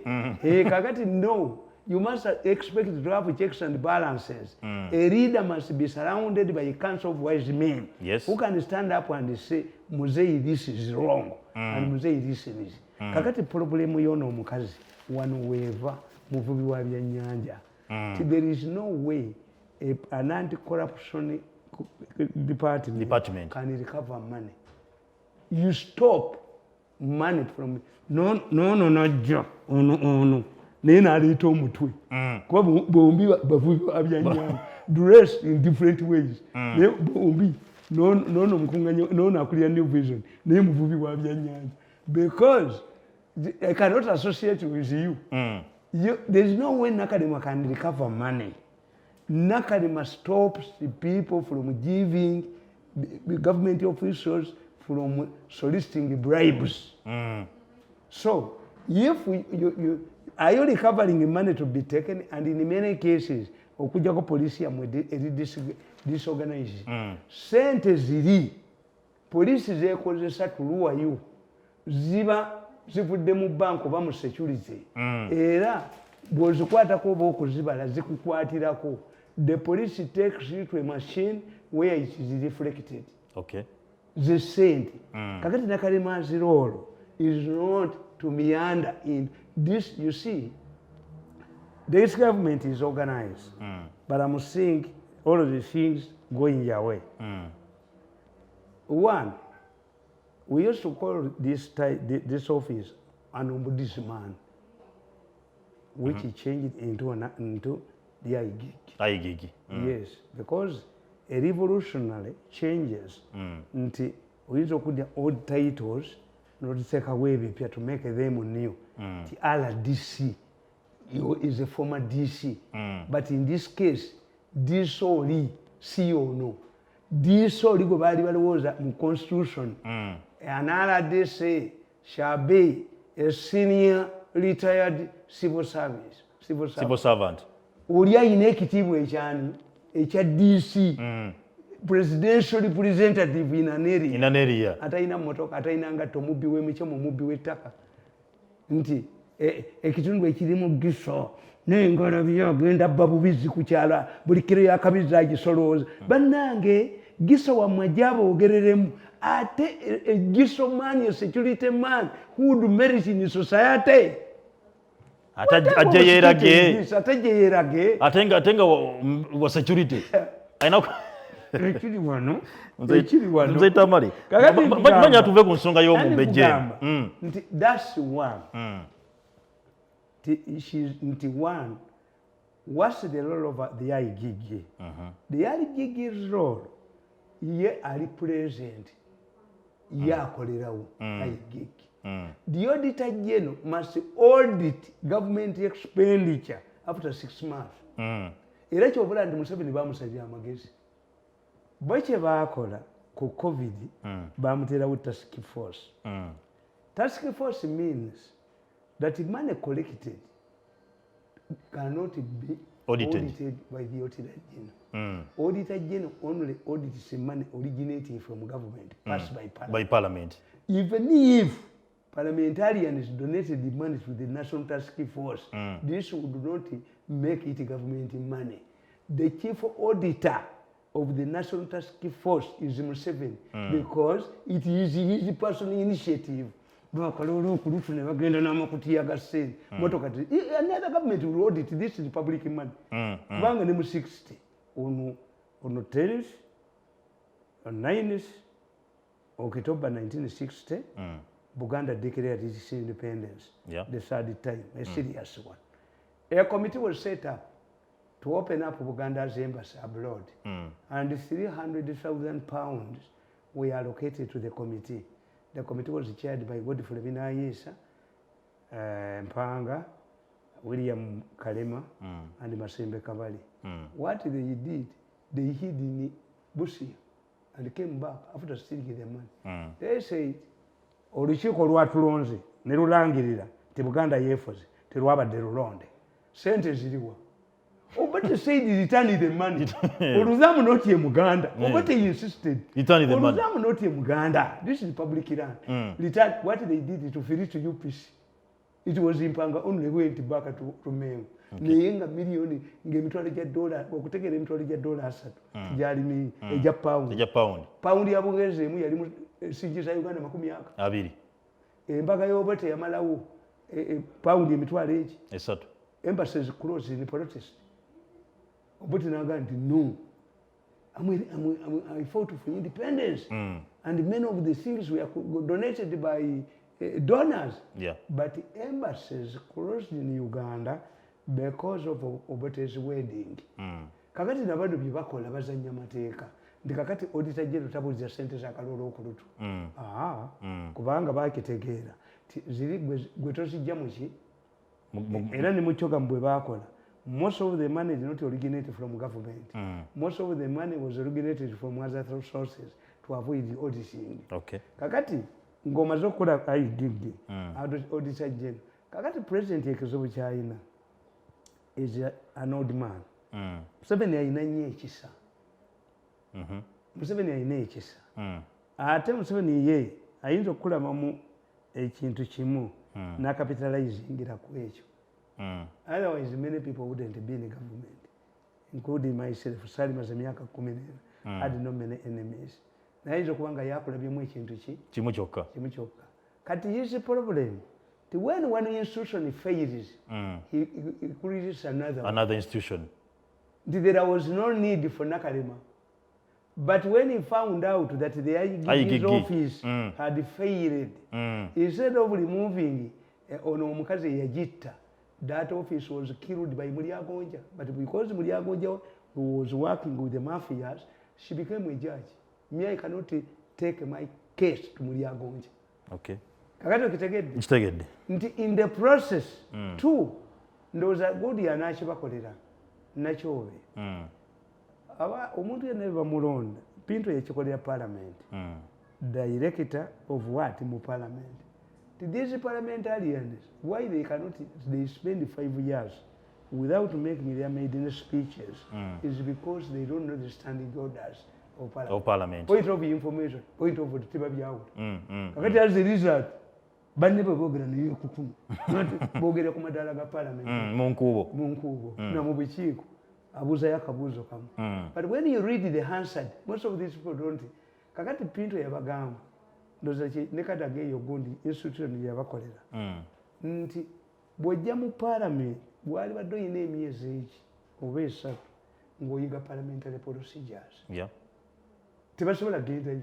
Kakati no. You must expect to have checks and balances. A leader must be surrounded by a council of wise men. Yes. Who can stand up and say, Muzeyi, this is wrong. And Muzeyi, this is. Kakati problemu yono omukazi wano weeva muvubi wa byennyanja. There is no way an anti-corruption department can recover money. You stop money from no naye n'aleeta omutwe kuba bombi bavubi ba byannyanja dressed in different ways naye bombi noono omukunganya noono akulira New Vision naye muvubi wa byannyanja because I cannot associate with you. There is no way Nakalema can recover money. Nakalema stops the people from giving the government officials from soliciting bribes. So if you are you recovering money to be taken, and in many cases okujjako poliisi yamwe disorganized sente ziri poliisi zeekozesa tuluwayo ziba zivudde mu bank oba mu security era bw'ozikwatako oba okuzibala zikukwatirako. The police takes you to a machine where it is reflected. Okay. The sente kakati Nakalema's role is not to meander in this. You see, this government is organized, but I'm seeing all of the things going your way. One, we used to call this office an ombudsman, which he changed into the IGIG. Yes, because a revolutionary changes nti oyinza okudya old titles n'otiteekawo ebipya to make them new. The RDC is a former DC, but in this case, DC oli si ono. DC oli gwe baali balowooza mu constitution. An RDC shall be a senior retired civil servant. Oli ayina ekitiibwa ekyani ekya DC. Presidential representative in an area. Atayina motoka, atayina ngatto, omubbi w'emikyemo, omubbi w'ettaka. Nti ekitundu ekirimu Giso n'engalabi agenda abba bubizi ku kyala buli kiro yakabizi agisolooza. Bannange Giso wammwe ajja aboogereremu ate Giso man, a security man who would merit in society. Ajja yeerage. Ate nga wa security. Ekiri wano. Nze Tamale. Banya tuve ku nsonga y'omubbe gye. That's one. Nti one, what's the role of the IGG? The IGG's role, ye ali present, ye akolerawo IGG. The Auditor General must audit government expenditure after 6 months. Era kyobula nti Museveni bamusabye amagezi. Bwe baakola ku COVID bamuterawo task force. Task force means that money collected cannot be audited by the Auditor General. Auditor General only audits money originating from government, passed by Parliament. Even if parliamentarians donated the money to the National Task Force, this would not make it government money. The chief auditor of the National Task Force is Museveni because it is his personal initiative. Another government will audit this is public money. Banga nemu 60 on tariff on 9 October 1960 Buganda declared its independence. The third time, a serious one. A committee was set up to open up Buganda's embassy abroad, and £300,000 were allocated to the committee. The committee was chaired by Godfrey Binayisa, Mpanga, William Kalema, and Masembe Kavali. What they did, they hid in Busia and came back after stealing the money. They said, olukiiko lwatulonze ne lulangirira ti Buganda yeefoze terwabadde lulonde sente ziriwa obate said return the money oluzamu not ye Muganda obate insisted return the money oluzamu not ye Muganda. This is public land. Return what they did to finish to UPC. It was Mpanga only went back to Mengo. Nayenga milioni ng'emitwalo gya dola okutegeera emitwalo gya dola 3 gyali egya pound ya Bugezi emu yali sijja Uganda 20 embaga y'Obote yamalawo pound emitwalo egi 3 embassies closed in protest. Obote n'agamba nti no, I fought for independence and many of the things were donated by donors. But embassies closed in Uganda because of Obote's wedding. Kakati nabano bye bakola bazannya mateeka. Ndi kakati Auditor General tabuliza sente za kalolo okulutu. Kubanga bakitegeera ziri gwe tozijja muki era ne muchoga mbwe bakola. Most of the money did not originate from government. Most of the money was originated from other sources to avoid the auditing. Kakati ngoma zokola IGG Auditor General. Kakati president yekizobu kyayina is an old man. Museveni ayina nnyo ekisa. Museveni ayina ekisa. Ate Museveni ye ayinza okulamamu ekintu kimu n'akapitalizingira ku ekyo. Otherwise many people wouldn't be in government, including myself. Salimaze emyaka 14 had no many enemies. Nayinza okuba nga yakulabyemu ekintu kimu kyokka. Kati his problem when one institution fails, he creates another institution. There was no need for Nakalema. But when he found out that the IGG's office had failed, instead of removing ono omukazi yagitta. That office was killed by Mulyagonja, but because Mulyagonja was working with the mafias, she became a judge. Me, I cannot take my case to Mulyagonja. Okay. In the process, too, those are good yanachi bakolera. Nachove. Omuntu yeneva mulonda. Pinto yechikolera parliament. Director of what in parliament? These parliamentarians, why they cannot, they spend 5 years without making their maiden speeches is because they don't know the standing orders of parliament. Point of information, point of the Tibabiao. As a result, Baneba Bogran, you cuckoo. Not Bogera Comadalaga Parliament. Munkubo, Namubichiku, Abuzaya Kabuzo come. But when you read the Hansard, most of these people don't. Kakati Pinto Yabagam. Ndozachi nekadage yogundi institution yabakolera nti bwojja mu parliament bwali badoyina emyezi eki oba esatu ng'oyiga parliamentary procedures tebasobola gendayo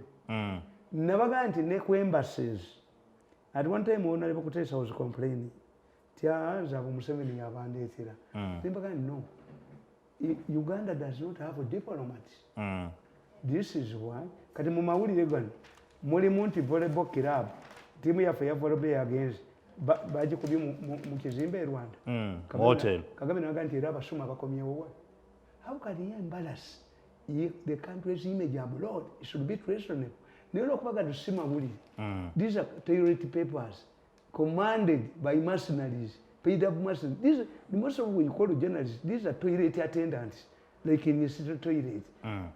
nabaga nti ne ku embassies at one time honorable Kutesa was complaining tiaza Museveni yabandeetera nembaga no, Uganda does not have a diplomat. This is why kati mu mawulire gano mulimu nti volleyball club tiimu yaffe ya volleyball against bagikubye mu kizimbe Rwanda hotel Kagame naga nti era abasuma bakomyewo. How can he embarrass if the country's image abroad? It should be treasonable. Naye olwokubaga tusima mawulire, these are toilet papers commanded by mercenaries, paid up mercenaries. Most of what you call journalists, these are toilet attendants, like in the city toilet.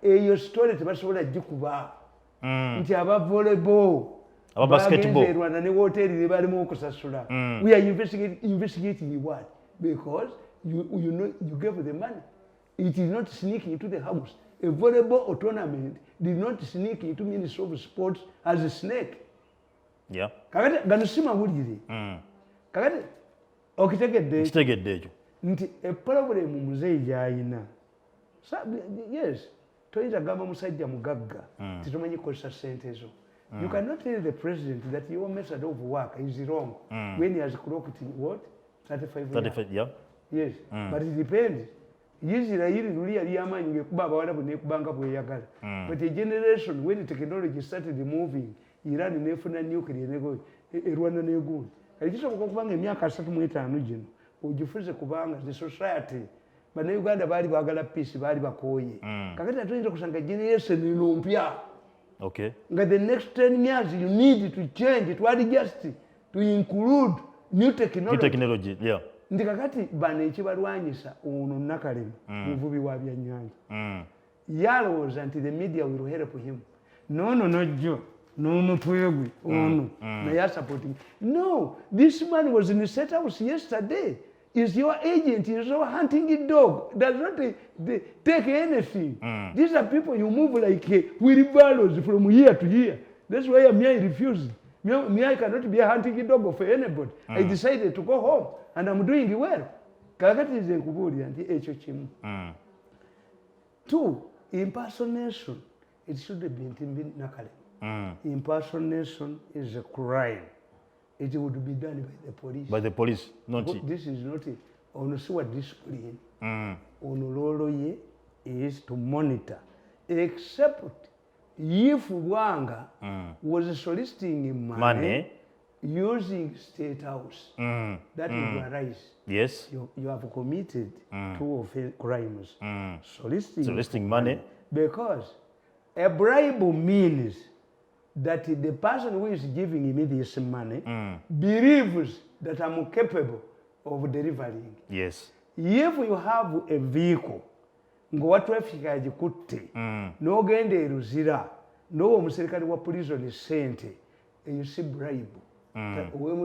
Your story tebasobola gikuba nti aba volleyball aba basketball Rwanda ne hotel ne balimu okusasula. We are investigating what? Because you know you gave the money. It is not sneaking into the house. A volleyball tournament did not sneak into Ministry of Sports as a snake. Yeah. Kakati ganusima wulire. Kakati okitegedde ekyo nti a problem muzeyi gy'ayina. Yes. Toyinza gamba musajja mugagga titumanyi kukozesa ssente ezo. You cannot tell the president that your method of work is wrong when he has clocked what? 35 years. Yeah. Yes. But it depends. Israel luli yali amaanyi ngekuba abawalabu nekubanga bweyagala. But a generation when the technology started moving, Iran nefuna nuclear nego Rwanda negundi. Ekisoboka okubanga emyaka 35 gino ogifuze kubanga the society bana Uganda bali bagala peace bali bakoye. Kakati atuyinza kusanga generation eno mpya. Okay. Nga the next 10 years you need to change, to adjust, to include new technology. Yeah. Ndi kakati bana ekibalwanyisa ono Nakalema muvubi wa byannyanja. Yalowooza nti the media will help him. No, Joe. No, twegwe ono naye supporting. No, this man was in the set house yesterday. Is your agent, is your hunting dog, does not take anything. These are people you move like wheelbarrows from here to here. That's why I refused. I cannot be a hunting dog for anybody. I decided to go home and I'm doing well. Kakati is nkubuli anti ekyo kimu. 2, impersonation. It should have been Nakalema. Impersonation is a crime. It would be done by the police. By the police, not this is not on sewer discipline. On Loloye is to monitor. Except if Wanga was soliciting money using state house, that would arise. Yes. You have committed 2 crimes. Soliciting money. Because a bribe means that the person who is giving me this money believes that I'm capable of delivering. Yes. If you have a vehicle, ngowa traffic agikutte, n'ogenda eruzira, n'owa omuserikale wa prison sente, you see bribe.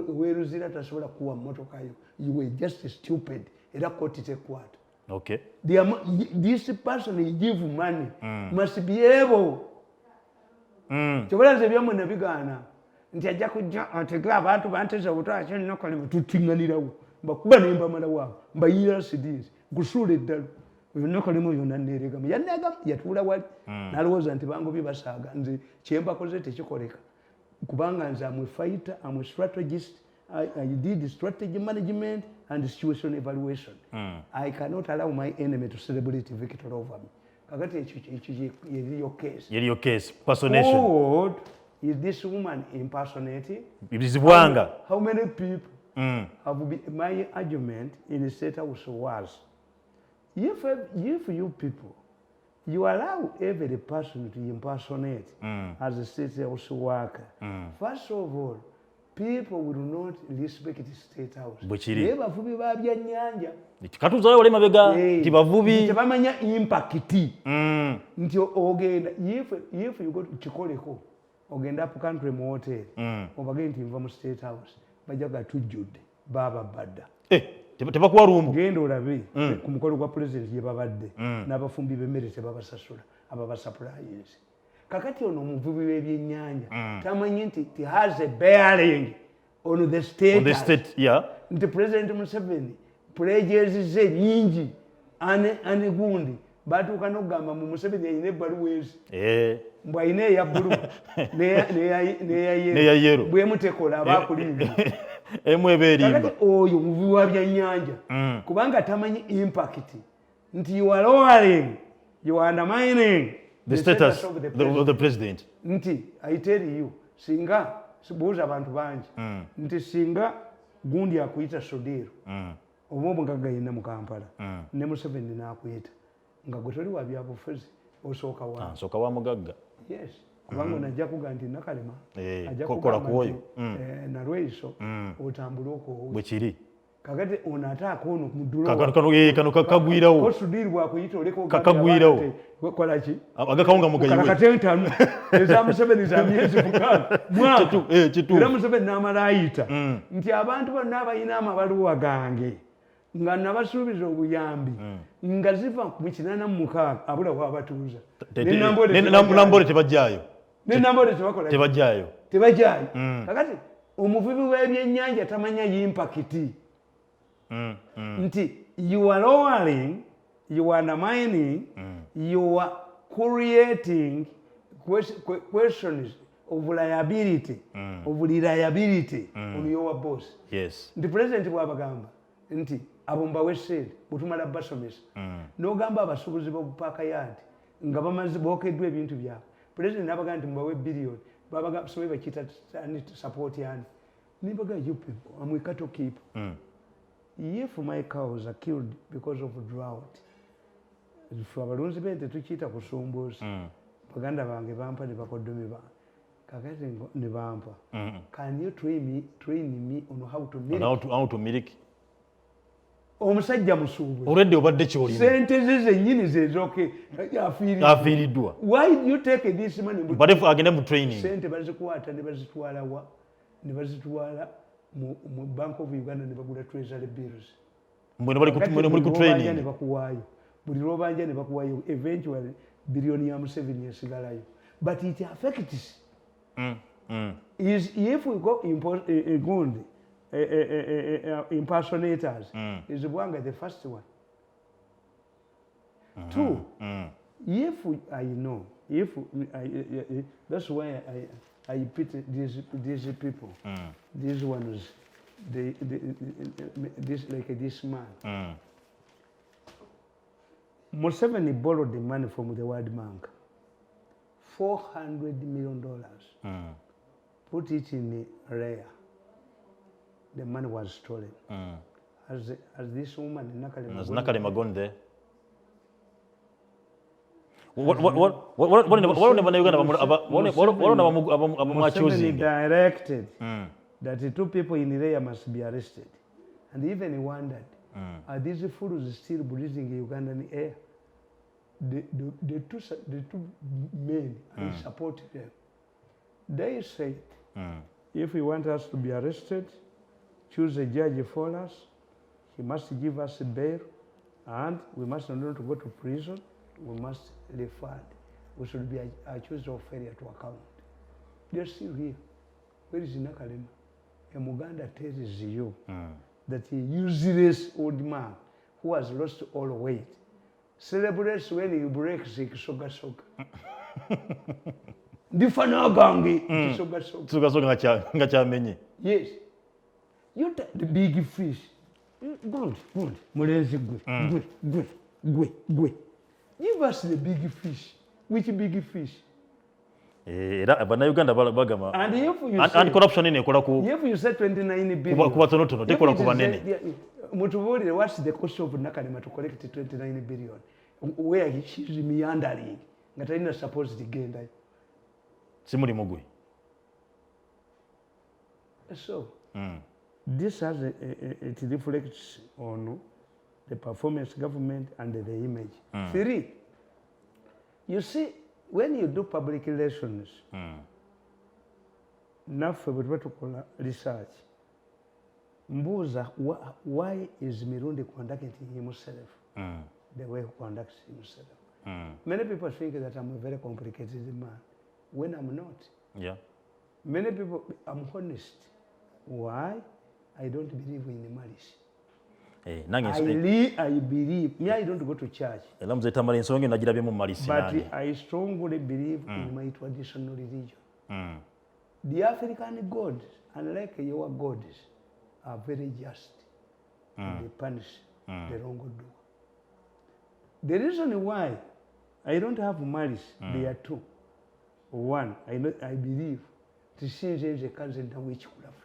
Weruzira tasobola kuwa mmotoka yo. You were just stupid. Era koti tekwata. Okay. This person he give money must be able. Kyobola nze byamwe nabigaana nti ajja kujja ategeka abantu banteza butwa kyo Nakalema tutinganirawo mbakuba nemba mala waabo mbayira sidis gusuula eddalo oyo Nakalema oyo nanneeregamu yanneegamu yatuula wali nalowooza nti bango bibasaaga nze kyembakoze tekikoleka kubanga nze amwe fighter amwe strategist I did strategy management and situation evaluation. I cannot allow my enemy to celebrate victory over me. Kakati your case. Personation. Forward, is this woman impersonating? How many people have been, my argument in the state house was, if you people, you allow every person to impersonate as a state house worker, first of all, people will not respect the state house. Bwekiri. Bavubi ba byannyanja. Katuzayo wale mabega tibavubi. Tebamanya impact. Nti ogenda if you go to Chikoleko, ogenda up country mu hotel, obagenda nti nva mu state house, bajaga tujjudde baba badda. Tebakuwa rumu. Genda olabe ku mukolo gwa president ye babadde n'abafumbi b'emmere tebabasasula ababa suppliers. Kakati ono omuvubi w'ebyennyanja tamanyi nti it has a bearing on the state. On the state, yeah. Nti President Museveni pledges ze nyingi ane gundi batuuka n'okugamba mu Museveni ayina ebbaluwa ezi. Mbw ayina eya bbulu n'eya yero bwemutekola abaakulimba. Kakati oyo omuvubi wa byannyanja kubanga tamanyi impact nti you are lowering, you are undermining the status of the president. Nti I tell you, singa sibuuza abantu bangi nti singa gundi akuyita Sodero oba omugaga yenna mu Kampala ne Museveni n'akuyita nga gwe toli wa byabufuzi osooka wa nsooka wa mugagga. Yes, kubanga najja kuga nti Nakalema ajja kola kuwoyo nalweso otambule okwowo bwe kiri. Kakati ono ate akono mu ddulo kano kagwirawo ko Sudiri bwakuyita oleko kagwirawo kola ki agakawunga mugayiwe kakatentanu eza Museveni za myezi mukaaga mwaka era Museveni n'amala ayita nti abantu bonna abalina amabaluwa gange nga nabasuubiza obuyambi nga ziva mu 86 abula wabatuuza nambole tebajjaayo n'ennambole tebakola tebajjaayo kakati omuvubi w'ebyennyanja tamanya impact nti you are lowering, you are undermining, you are creating questions of reliability, on your boss. Yes. The president bw'abagamba nti abo mbawe ssente butumala basomesa n'ogamba abasuubuzi b'obupaaka yandi nga bamaze bookeddwa ebintu byabwe. President n'abagamba nti mbawe billion babagamba sobe bakiyita support yani nimbaga you people I'm a cattle keeper. If my cows are killed because of drought, ife abalunzi b'ente tukiyita kusumbuusa baganda bange bampa ne bakoddomi bange kakati ne bampa. Can you train me on how to milk? Omusajja musuubuzi already obadde kyolina sente ze zennyini zezoke afiiriddwa. Why do you take this money? But if agende mu training sente bazikwata ne bazitwala wa ne bazitwala mu Bank of Uganda ne bagula treasury bills. Mbona bali ku training ne bakuwaayo buli lwobanja ne bakuwaayo eventually billion ya Museveni esigalayo. But it affects is if we go gundi impersonators is Bwanga the first one. Two, if I know, if that's why I pity these people, these ones, this like this man. Museveni borrowed the money from the World Bank, $400 million. Put it in a rare. The money was stolen. As this woman Nakalema gone there. Museveni directed that the two people in Raya must be arrested. And even he wondered, are these fools still breathing in Ugandan air? The two men, I support them. They said, if you want us to be arrested, choose a judge for us. He must give us a bail, and we must not go to prison. We must refund. We should be accused of failure to account. They're still here. Where is Nakalema? Embuga tells you that he useless old man who has lost all weight celebrates when he breaks soga soga. Ndifana gangi soga soga. Soga soga nga kyamenye. Yes. You the big fish. Good. Mulenzi gwe. Give us the big fish. Which big fish? Era Uganda bagama. And if you say and corruption in ekola ku. If you say 29 billion. Kuba tono tekola ku banene. Mutubulire what's the cost of Nakalema to collect 29 billion? Where she's meandering. Ngatalina supposed to gain that. Simuli mugwe. So, this has it reflects on the performance government and the image. 3, you see, when you do public relations, naffe bwe tuba tukola research, mbuuza why is Mirundi conducting himself the way he conducts himself? Many people think that I'm a very complicated man, when I'm not. Yeah. Many people, I'm honest. Why? I don't believe in malice. I believe. Me, I don't go to church. But I strongly believe in my traditional religion. The African gods, unlike your gods, are very just. They punish the wrongdoer. The reason why I don't have malice, there are 2. 1, I believe tisinze kanzenda witchcraft.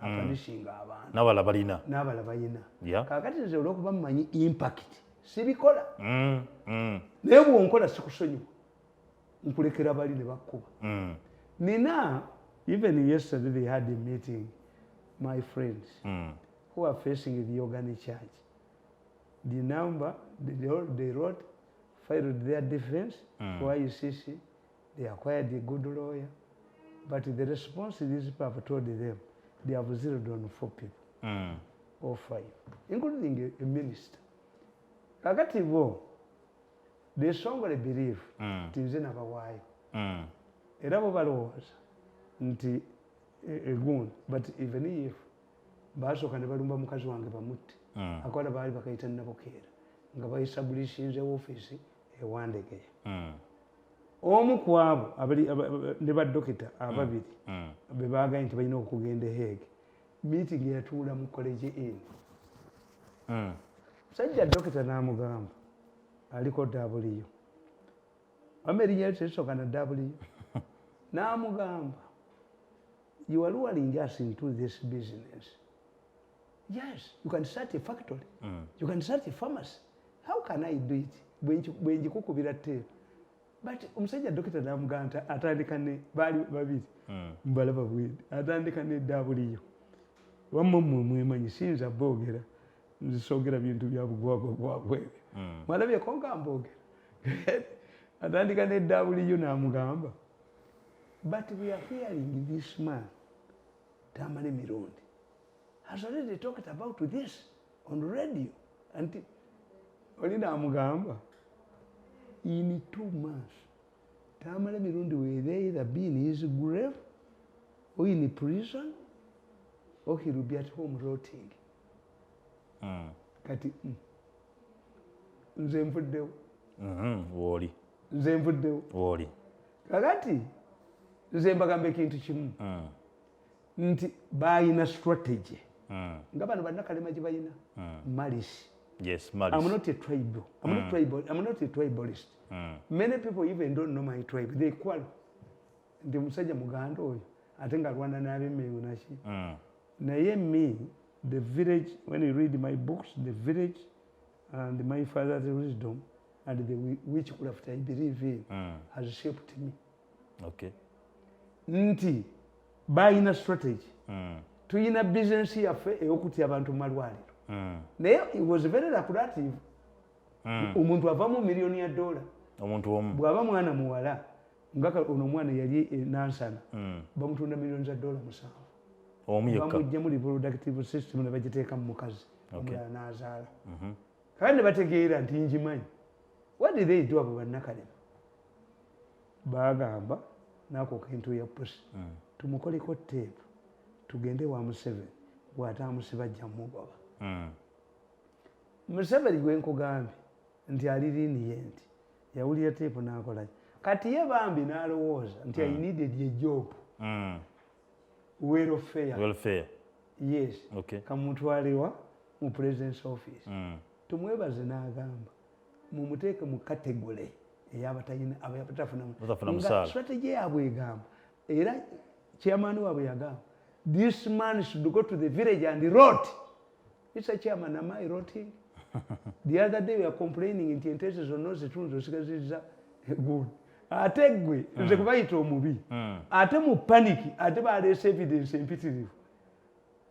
Apanishinga abantu. N'abala balina. Kakati nze olw'okuba mmanyi impact sibikola. Naye bw'onkola sikusonyiwa. Nkulekera bali ne bakkuba. Nina, even yesterday they had a meeting, my friends, who are facing the organic church. The number, they wrote, filed their defense, YCC, they acquired a good lawyer. But the response these people have told them, they have zeroed on 4 people or 5, including a minister. Kakati bo, they strongly believe tinze nabawaayo. Era bo balowooza nti egun, but even if basooka ne balumba mukazi wange bamutte, akola baali bakayita Nabukeera nga baestablishinze ofiisi ewandegeya. Omu ku abo ne baddokita ababiri be baagaye nti balina okugenda Hague, meeting yatuula mu college inn. Musajja dokita n'amugamba aliko W, erinnya lye terisooka na W. N'amugamba, you are luring us into this business. Yes, you can start a factory, you can start a pharmacy. How can I do it? Bwe njikukubira tteeka. But omusajja dokita n'amugamba atandika ne baali babiri mbalaba bwedi, atandika ne W. Wamma mmwe mwemanyi siyinza boogera, nzisoogera bintu bya bugwagwa ebyo. Mwalabyeko nga mboogera. Atandika ne W n'amugamba, but we are hearing this man, Tamale Mirundi, has already talked about this on radio. And oli n'amugamba, in 2 months, Tamale Mirundi will either be in his grave or in prison or he will be at home rotting. Kati nze nvuddewo. Woli. Nze nvuddewo. Woli. Kakati nze mbagamba ekintu kimu nti balina strategy. Nga bano bannakalema gye balina malice. Yes, malice. I'm not a tribal. I'm not a tribalist. Many people even don't know my tribe. They quarrel. Ndi musajja muganda oyo ate nga Rwanda n'ab'emmengo naki. Naye me, the village, when you read my books, the village and my father's wisdom and the witchcraft I believe in has shaped me. Okay. Nti balina strategy. Tuyina business yaffe ey'okutya abantu mu malwaliro. Naye it was very lucrative. Omuntu avamu $1 million. Omuntu omu. Bw'aba mwana muwala, ngaka ono mwana yali nansana, bamutunda $7 omu yekka. Bamujja mu reproductive system ne bagiteeka mu mukazi. Omulala n'azaala. Kandi ne bategeera nti njimanyi. What did they do abo bannakalema? Baagamba naako kintu ya pusi. Tumukoleko tape. Tugende wa Museveni. Bw'ataamusiba ajja mmugoba. Museveni gwe nkugambye nti aliriniye nti yawulira tape n'akola. Kati ye bambi n'alowooza nti I needed a job. Welfare. yes Okay. kamutwaliwa mu president's office tumwebaze n'agamba mumuteeke mu kategole ey'abatayina abatafuna musaala strategy yaabwe egamba era chairman waabwe yagamba this man should go to the village and rot. Mr. Chairman, am I rotting? The other day we are complaining nti ente zonna zitunze osigaziza good ate gwe nze kubayita omubi ate mu panic ate baleese evidence empitirivu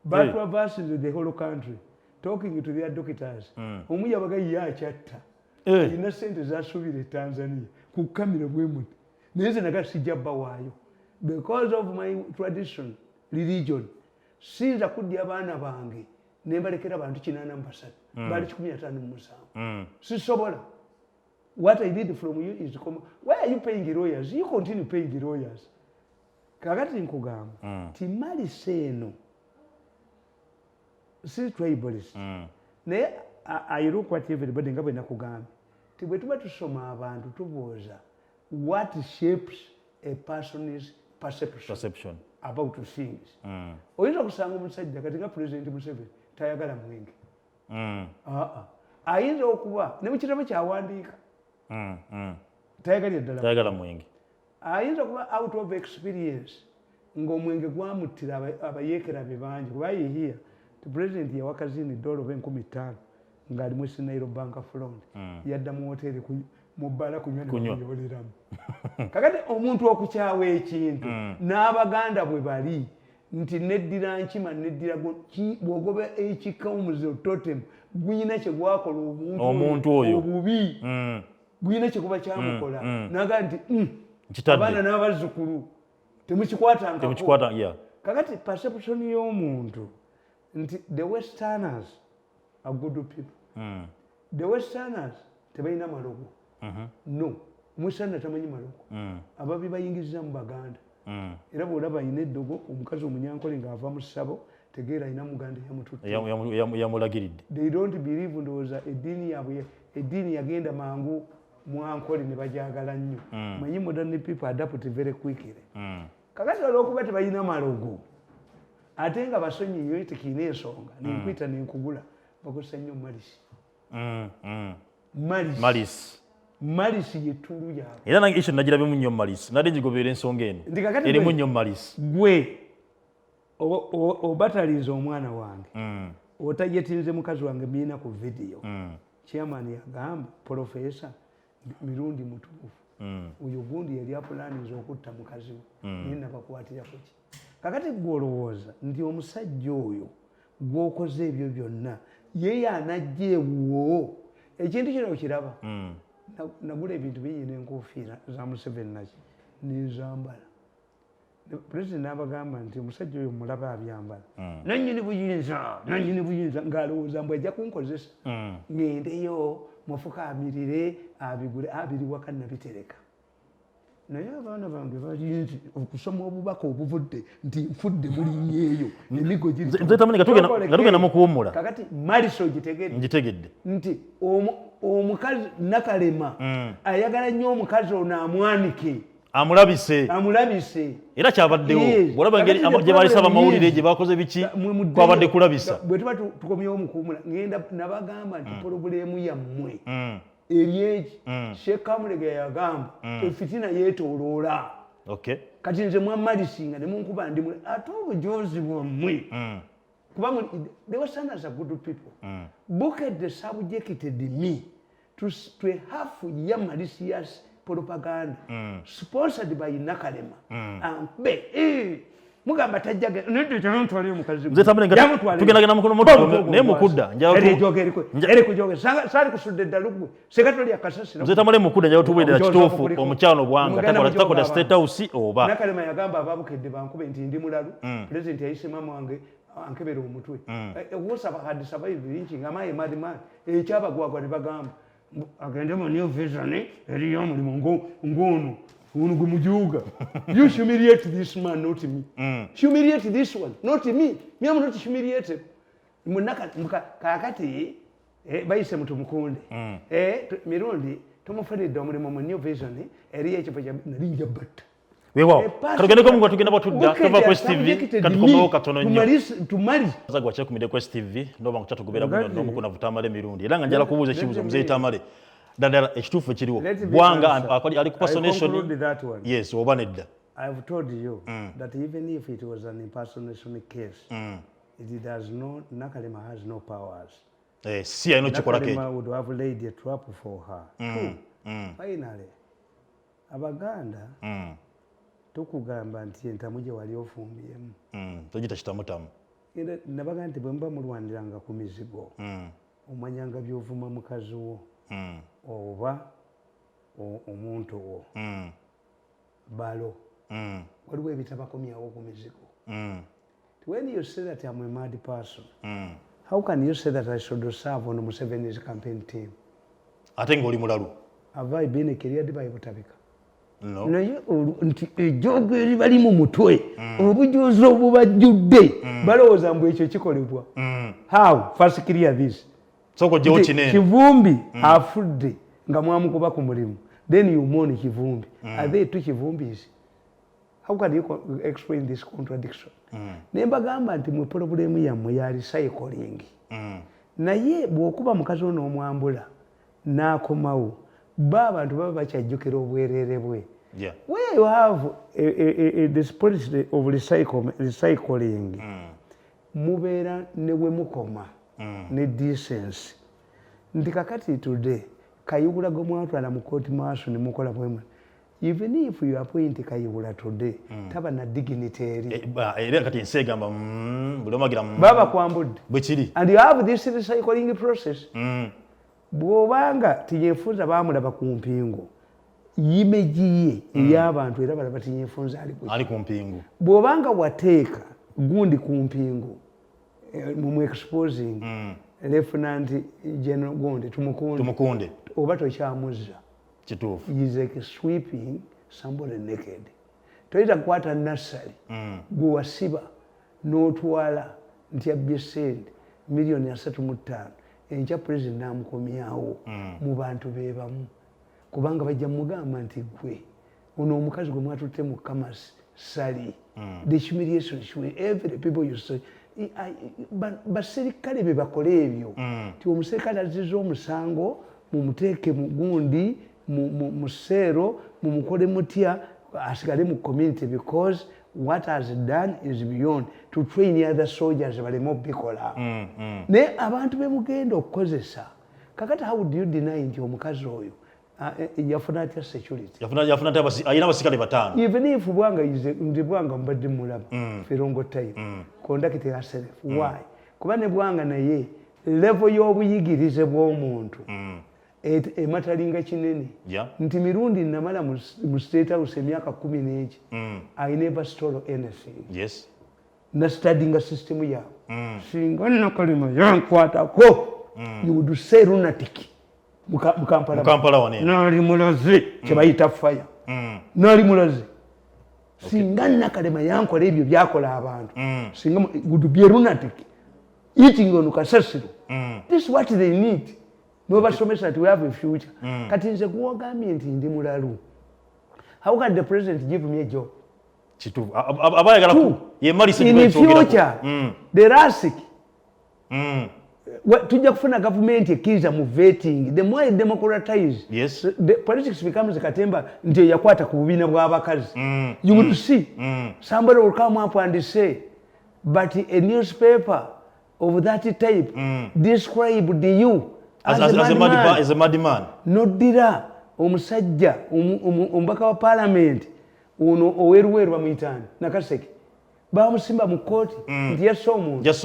but traversing the whole country talking to their doctors omu yabaga ye akyatta ina sente zasubire Tanzania ku kamera bwe muti naye nze naga sijja bba waayo because of my tradition religion sinza kuddya abaana bange nembalekera abantu 83 bali 157 sisobola. What I need from you is come. Why are you paying lawyers? You continue paying lawyers. Kakati nkugamba timali seno si tribalist naye I look what everybody nga bwe nakugamba tibwe tuba tusoma abantu tubuuza what shapes a person's perception about things. Oyinza kusanga omusajja kati nga President Museveni tayagala mwenge ayinza okuba ne mu kitabo kyawandiika tayagala mwenge ayinza kuba out of experience ng'omwenge gwamuttira abayeekera be bangi kuba yehiya the president yawa kazini dola oba 15,000 ng'ali mu Sinairo Bank front yadda mu hoteeri mu bbala kunywa nebayoleramu kakati omuntu okukyawa ekintu n'abaganda bwe bali nti neddira nkima neddira bw'ogoba ekika omuze totem guyina kye gwakola omuntu oyo obubi guyina kye kuba kyamukola naga nti abaana n'abazzukulu temukikwata kakati perception y'omuntu nti the westerners are good people the westerners tebalina malogo no omuwesterner tamanyi malogo ababi bayingizza mu baganda era bw'olaba ayina eddogo omukazi omunyankole ng'ava mu ssabo tegeera ayina muganda yamulagiridde they don't believe ndowooza eddiini yaabwe eddiini yagenda mangu mwankole ne bajagala nnyo manyi modern people adapt very quickly kakati olw'okuba tebalina malogo ate nga basonyiyo tekiina ensonga nenkwita nenkugula bakozesa nnyo malisi yettulu yaabwe era nange ekyo nagirabemu nnyo malisi nadde ngigoberera ensonga eno erimu nnyo malisi gwe obataliza omwana wange otajetinze mukazi wange miina ku vidiyo chairman yagamba Professor Mirundi mutuufu oyo gundi yali apulaninza okutta mukazi we naye nabakwatirako ki kakati gwolowooza nti omusajja oyo gwokoze ebyo byonna ye anajja ewuwo ekintu kino okiraba nagula ebintu bingi n'enkofiira za Museveni naki nenzambala President n'abagamba nti omusajja oyo mulaba abyambala nannyini buyinza ng'alowooza mbwe ajja kunkozesa ngendeyo mufuka amirire abigule abiri waka nabitereka naye abaana bange bali nti okusoma obubaka obuvudde nti nfudde mulinnyeeyo emigo gitugenda mukuwummula kakati maliso gitegedde nti omukazi Nakalema ayagala nnyo omukazi ono amwanike amulabise era kyabaddewo bwolaba engeri gye balisaba amawulire gye bakoze biki kwabadde kulabisa bwe tuba tukomyewo mukuwummula ngenda nabagamba nti polobuleemu yammwe eryeki Sheikh Kamulega yagamba efitina yeetooloola kati nze mwamalisinga ne munkuba ndi ate obujozi bwammwe kuba the westerners are good people bucket the subjected me to a half year malicious propaganda sponsored by Nakalema mugamba tajjaga nende kyantwali omukazi tugendagenda mukono moto naye mukudda erikujoge sali kusudde ddalugwe sekatoli akasasi nze Tamale mukudda njawo tubuulira kituufu omukyano bwanga takola state house oba Nakalema yagamba ababukedde bankube nti ndi mulalu president yayise mama wange ankebera omutwe wosaba had survived lynching am I a madman ekyabagwagwa ne bagamba agende mu new vision eriyo omulimu ngono ono gwe mujuga you humiliate this man not me humiliate this one not me am not humiliated kakati bayise mutu mukunde Mirundi tumufunidde omulimu mu new vision eriyo ekifo nalinja batta wewa katugende ko mungu tugenda batudda tova Quest TV katukomewo katono nnyo tumali zagwa kye kumide Quest TV ndoba nkucha tugubera buno nomukukunavu Tamale Mirundi era nga njala kubuuza ekibuuzo muzee Tamale dadala ekituufu ekiriwo bwanga ali ku personation yes oba nedda. I have told you that even if it was an impersonation case, it does not, Nakalema has no powers. Si ayino chikola ke. Nakalema would have laid a trap for her. Finally, Abaganda tukugamba nti entamuje wali ofumbiyemu. Tojita kitamutamu. Nabaga nti bwe mba mulwaniranga ku mizigo. Omanyanga byovuma mukazi wo. Oba omuntu wo. Balo. Waliwo ebitabakomyawo ku mizigo. When you say that I'm a mad person, how can you say that I should serve on Museveni's campaign team? Ate ng'oli mulalu. Have I been cleared by Butabika? No. Naye nti ejjogo eribali mu mutwe obujuzi obubajjudde balowooza mbu ekyo kikolebwa. How? First clear this. Soko gyewo kinene. Kivumbi afudde nga mwamukuba ku mulimu. Then you mourn Kivumbi. Are they two Kivumbis? How can you explain this contradiction? Nembagamba nti mu problemu yammwe yali cycling. Naye bw'okuba mukazi ono omwambula n'akomawo abantu baba bakyajjukira obwereere bwe. Where you have this policy of recycling, mubeera ne we mukoma ne decency. Nti kakati today Kayihura gwe mwatwala mu court martial ne mukola bwemwe. Even if you appoint Kayihura today, taba na dignitary. Era kati nsegamba bulomagira baba kwambudde. Bwekiri. And you have this recycling process. Bw'obanga tinyefunza baamulaba ku mpingo. Yimegiye ey'abantu era balaba tinyefunza ali ku mpingo. Bw'obanga wateeka gundi ku mpingo mu exposing Lieutenant General Gonde tumukunde oba tokyamuzza kituufu. He is like sweeping somebody naked. Toyita kukwata nasali gwe wasiba n'otwala nti yabbye ssente miliyoni 35 enkya president n'amukomyawo mu bantu be bamu kubanga bajja mugamba nti gwe ono omukazi gwe mwatutte mu kamasi sali the humiliation every people you say baserikale be bakole ebyo ti omuserikale aziza omusango mumuteeke mu gundi mu seero mumukole mutya asigale mu community because what has done is beyond to train other soldiers baleme obikola naye abantu bemugenda okukozesa kakati how do you deny nti omukazi oyo yafuna atya security yafuna atya ayina abasikale bataano even if bwanga nti bwanga mbadde mulaba firongo time conduct yourself why kuba ne bwanga naye level y'obuyigirize bw'omuntu ematalinga kinene nti mirundi namala mu state house emyaka 10 I never stole anything. Yes. Na studying system yawe singa nakalima yankwatako you would say lunatic mukampala wane nali mulaze kyebayita fire nali mulaze singa nakalima yankola ebyo byakola abantu singa would be lunatic eating on kasasiro. This is what they need. Nobasomesa that we have a future. Kati nze kuwagambye nti ndi mulalu. How can the president give me a job? Kituufu abayagala ku ye mali in the future the RASIC tujja kufuna government ekiza mu vetting. The more democratized, yes, the politics becomes katemba nti yakwata ku bubina bw'abakazi. You will see somebody will come up and say but a newspaper of that type described you as a madman. Noddira omusajja omubaka wa parliament ono oweruweru bamuyitani Nakaseke bamusimba mu kooti nti yassa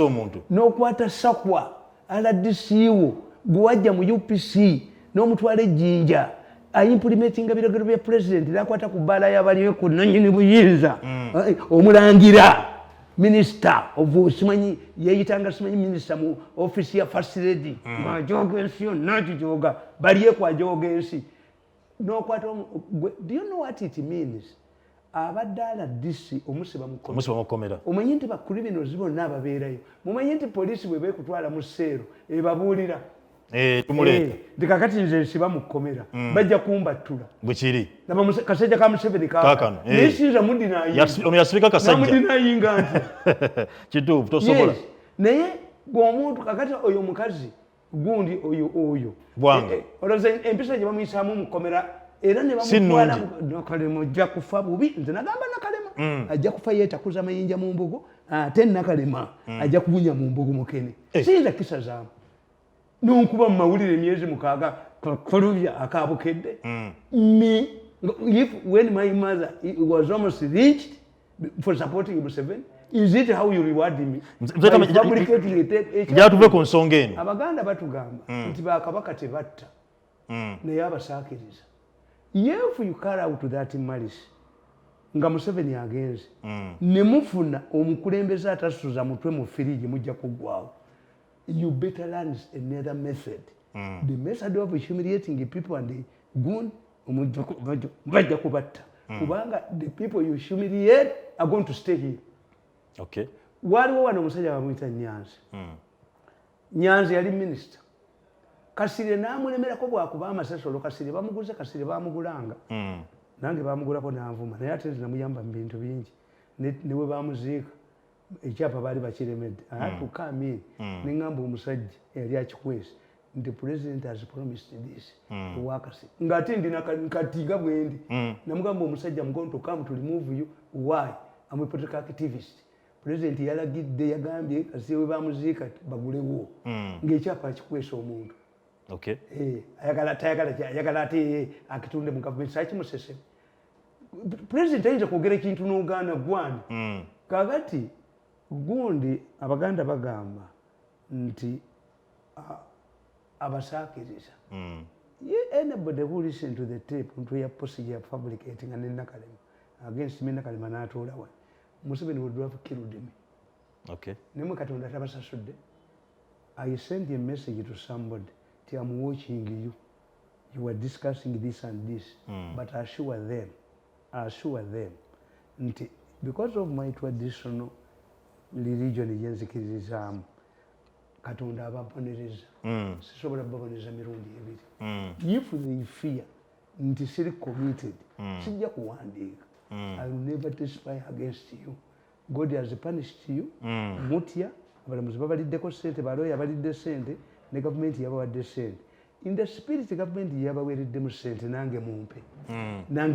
omuntu n'okwata sakwa aladisiiwo gwe wajja mu UPC n'omutwala ejjinja ayimplementinga biragiro bya president n'akwata ku bbaala y'abaliwe ku nannyini buyinza omulangira minister of simanyi yeyitanga simanyi minister mu office ya first lady majoga ensi yonna gijoga baliye kwajoga ensi n'okwata do you know what it means? Abadde aladisi omusiba mukomera omanyi nti bakuli bino zibonna ababeerayo mumanyi nti poliisi bwe beekutwala mu sseero ebabuulira Tumuleeta. Ndikakati nze siba mukomera. Bajja kumbattula. Bwekiri. Naba kasajja ka Museveni kaakano. Nesinza mudina yi. Ono yasibika kasajja. Mudina yi ngante. Kituufu tosobola. Naye gwomuntu kakati oyo mukazi gundi oyo. Bwange. Olowooza empisa gye bamuyisaamu mukomera era ne bamutwala Nakalema ojja kufa bubi. Nze nagamba Nakalema. Ajja kufa yeetakuza mayinja mu mbugo. Ate Nakalema ajja kubunya mu mbugo mukene. Siyinza kisa zaamu. Nonkuba mu mawulire emyezi mukaaga kolubya akaabukedde. When my mother was almost lynched for supporting Museveni, is it how you reward me? Jatuve ku nsonga eno. Abaganda batugamba nti bakabaka tebatta naye abasaakiriza. If you carry out that malice nga Museveni agenze ne mufuna omukulembeze atasuza mutwe mu firiji mujja kuggwawo. You better learn another method. The method of humiliating the people and the goon, kubanga the people you humiliate are going to stay here. Okay. Waliwo wano omusajja bamuyita Nyanzi. Nyanzi yali minister. Kasire n'amulemerako bwakuba amasasolo Kasire bamuguze Kasire bamugulanga. Nange bamugulako n'anvuma naye ate namuyamba mu bintu bingi. Newe bamuziika. Ekyapa baali bakiremedde. Atukamiri n'engamba omusajja yali akikwese nti president has promised this to workers. Ng'ate ndina katiga bwendi. Namugamba omusajja I'm going to come to remove you. Why? I'm a political activist. President yalagidde yagambye Kasire we bamuziika bagulewo. Ng'ekyapa akikwese omuntu. Okay. Ayagala ate akitunde mu government sakimusese. President ayinza kwogera ekintu n'ogaana gwani. Kakati gundi abaganda bagamba nti abasaakiriza. Anybody who listen to the tape ntu ya possibly ya fabricating and Nakalema against me Nakalema n'atuula wa Museveni would have killed me. Okay. Nemwe Katonda tabasasudde. I sent a message to somebody. I'm watching you. You are discussing this and this, but assure them, because of my traditional religion, yenzikirizamu Katonda ababonereza. Sisobola babonereza mirundi ebiri. If they fear nti siri committed, sijja kuwandiika. I will never testify against you. God has punished you. Mutya abalamuzi babaliddeko ssente baloya balidde ssente. The government yabawadde ssente. In the spirit government yabaweereddemu ssente nange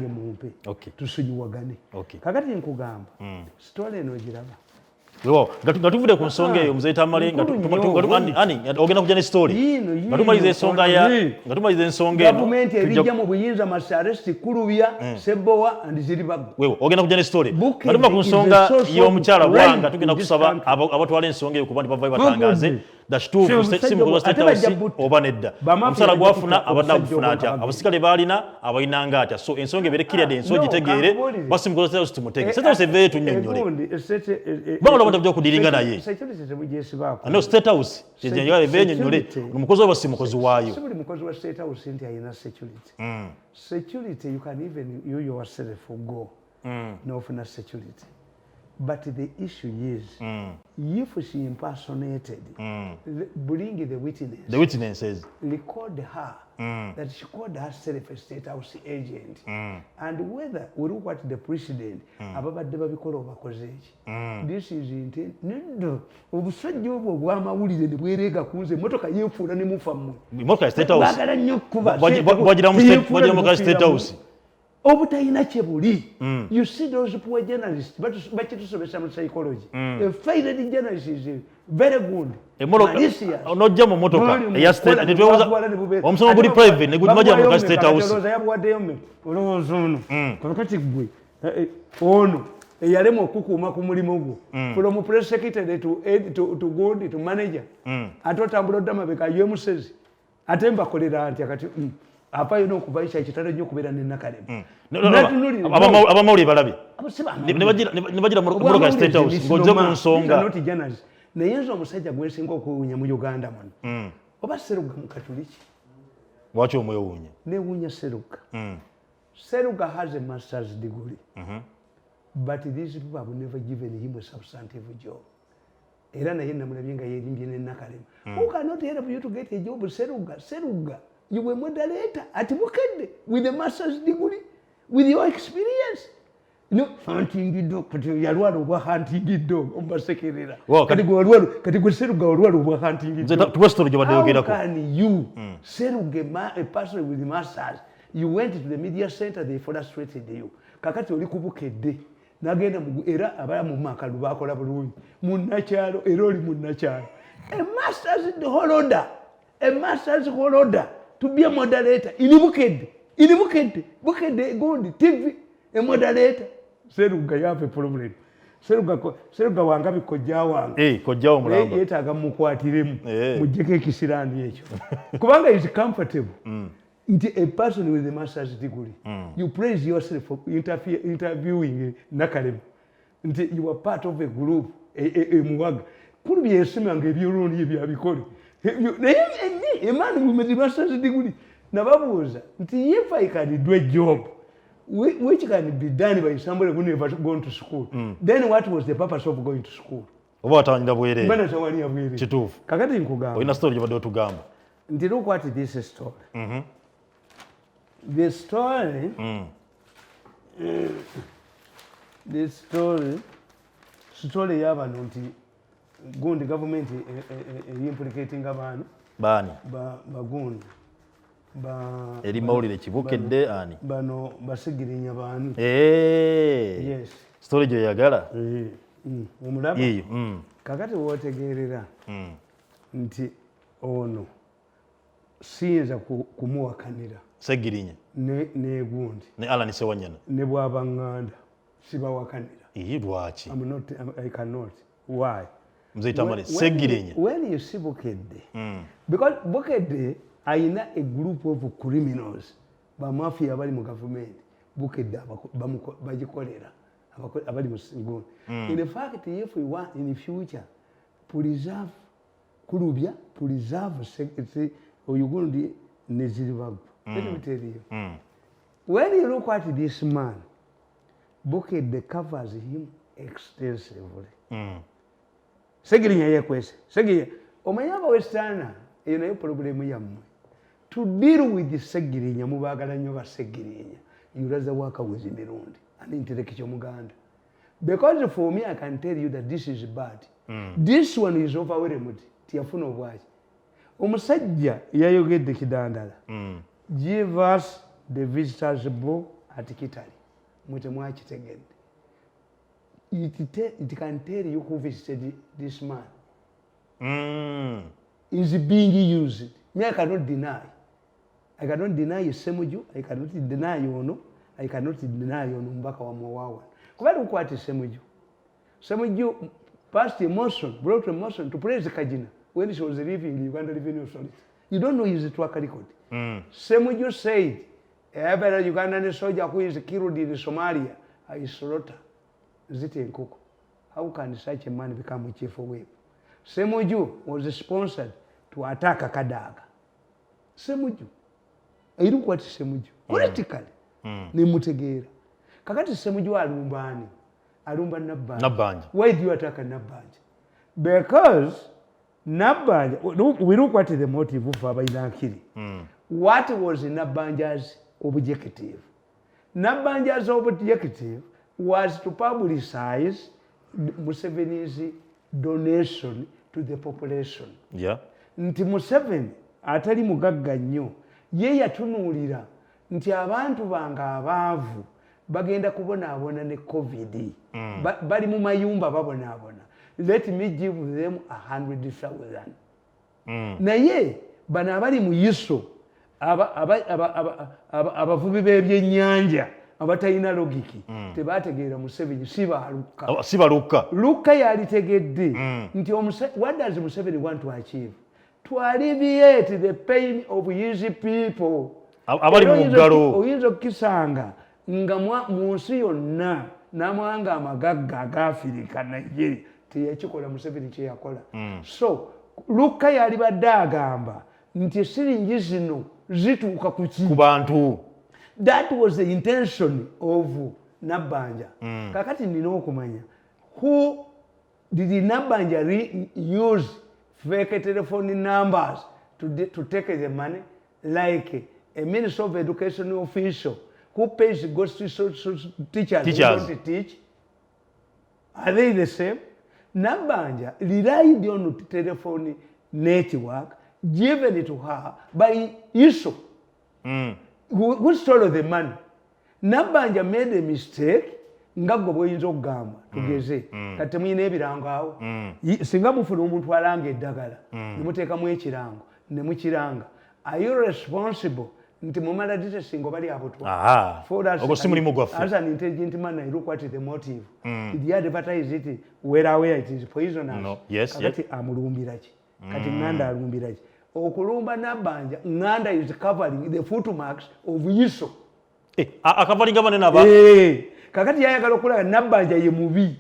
mumpe. Okay. Tusujuwagane. Okay. Kakati nkugamba. Story eno giraba. Nga tuvude ku nsonga eyo mzee Tamale nga ogenda kujja ne story. Nga tumaliza ensonga Government erijja mu buyinza masaresti kulubya Sebowa and Ziribago. Wewe ogenda kujja ne story. Nga tuma ku nsonga y'omukyala Bwanga tugenda kusaba abatwala ensonga eyo kuba ntibavayo batangaze. Dashituufu simu kwa State House oba nedda. Omusala gwafuna abadde agufuna atya. Abasikale baalina abayinanga atya. So ensonga ebere clear de ensonga gitegeere basimu kwa State House tumutege. State House eveeyo tunnyonnyole. Bangala batavyo kudiringa naye. No State House kyenjagala eveeyo nnyonnyole. Omukozi wa basimu mukozi waayo. Somebody mukozi wa State House nti ayina security. Security you can even you yourself go. No ofuna security. But the issue is, if she impersonated, bring the witness. The witness says, record her that she called herself a State House agent, and whether we look at the president, this is intent. No, obusajja obwo bw'amawulire ne bwerega kunze motoka yeefuula ne mufa mmwe. Motoka State House. Bagala nnyo kuba. Bwagira mu State House. Obutayina kyebuli. You see those poor journalists, but bakitusomesa mu psychology. A failed journalist is very good. Onojja mu motoka eya state netwebuuza omusomo guli private ne gumagira mu State House. Kakati gwe ono eyalema okukuuma ku mulimu gwo from press secretary to good to manager ate otambula odda mabega yemusezi ate mbakolera ntya kati apa yino okuvaisha ekitalo nnyo okubeera ne Nakalema. Abamawulire balabye ne bagira motoka State House ng'ojja ku nsonga. Naye nze omusajja gwensinga okuwuunya mu Uganda muno oba Seruga Mukatuliki. Lwaki omwewuunya? Newuunya Seruga. Seruga has a master's degree. But these people have never given him a substantive job. era naye namulabye nga yerimbye ne Nakalema. Who cannot help you to get a job? Seruga. You were moderator at Bukedde with a master's degree, with your experience. No, hunting dog, but you are one over hunting dog, Obasekerera. Kati go Seruga or one over hunting dog. How can you, Seruga, a person with a master's, you went to the media center, they frustrated you. Kakati oli kubukedde. Nagenda era abaya mu makalu bakola bulungi. Munnakyalo era oli munnakyalo. A master's holder. A master's holder to be a moderator. Bukedde Gold TV. A moderator. Seruga yafe problem. Seruga wangapi kojja wange. Kojja omulamba. Yetaaga mukwatiremu. Mujjeko ekisirani ekyo. Kubanga is comfortable. A person with a master's degree, you praise yourself for interviewing Nakalema. You are part of a group, a Muwaga. Could be a similar if you don't leave your recording. A man with a master's degree. Nababuza, if I can do a job which can be done by somebody who never gone to school, then what was the purpose of going to school? Kituufu. Kakati nkugamba. Olina story gy'obadde otugamba. Nti look what this is story. The story y'abantu nti gundi government implicating abantu baani bagundi eri mawulire Kibukedde ani bano basigirinya baani yes story gyo yagala omulaba kakati wootegeerera nti ono siyinza kumuwakanira Segirinya ne gundi ne Alan Sewanyana ne bw'abaŋŋanda sibawakanira lwaki I cannot. Why? Mzee Tamale Segirinya when you see Bukedde because Bukedde ayina a group of criminals bamafia abali mu government Bukedde bagikolera abali mu gundi in fact if we want in the future preserve kulubya preserve Uganda nezirivago. Let me tell you. When you look at this man, Bukedde covers him extensively. Segirinya yekwese. Segirinya. Omanyaba westana, eyo nayo problemu yammwe. To deal with the Segirinya, mubagala nnyo ba Segirinya. You rather work with Mirundi, an intellectual Muganda. Because for me, I can tell you that this is bad. This one is overwhelmed. Tiafuna obwaji. Omusajja yayogedde kidandala. Give us the visitors book at Kitali. Mwete mwakitegedde. It can tell you who visited this man. Is being used. Me, I cannot deny. I cannot deny Semuju. I cannot deny Ono. I cannot deny Ono Mbaka wa Mwawa. Kubali ukwati Semuju. Semuju passed a motion, brought a motion to praise Kajina when she was leaving the Uganda Revenue Authority. You don't know his track record. Semuju said, every Ugandan soldier who is killed in Somalia is slaughter. Ziti Nkoko. How can such a man become a chief of whip? Semuju was sponsored to attack Kadaga. Semuju. I look what Semuju. Politically. Nimutegera. Kakati Semuju alumbani. Alumba Nabanja. Why do you attack Nabanja? Because Nabanja, we look at the motive of Abainakiri. What was Nabanja's objective? Nabanja's objective was to publicize Museveni's donation to the population. Yeah. Nti Museveni atali mugagga nnyo ye yatunuulira nti abantu banga abaavu bagenda kubonaabona ne COVID. Bali mu mayumba babonaabona. Let me give them 100,000. Naye bano abali mu Yiso abavubi b'ebyennyanja abatalina logiki tebategeera Museveni sibaluka. Luka yalitegedde nti what does Museveni want to achieve? To alleviate the pain of his people. Abali mu muggalo. Oyinza okukisanga nga mu nsi yonna n'amawanga amagagga aga Afirika Nigeria teyakikola Museveni kye yakola. So Luka yalibadde agamba nti siringi zino zituuka ku bantu. That was the intention of Nabanja. Kakati nina okumanya who Did Nabanja use fake telephone numbers to take the money, like a Minister of Education official who pays ghost teachers who don't teach? Are they the same? Nabanja relied on telephone network given to her by Iso, who stole the money. Nabanja made a mistake. Ngago boyinza okugamba tugeze kati mwine ebirango awo singa mufuna omuntu alanga eddagala nemuteekamu ekirango nemukiranga, are you responsible nti mumala ditesingo bali abotwa ogwo si mulimu gwaffe as an intelligent man I look what is the motive did you advertise it where it is poisonous no. Yes, kati amulumbira ki kati nganda alumbira ki okulumba Nabanja nganda is covering the footmarks of Iso akavalinga banene aba kakati yayagala okulaga Nabanja ye mubi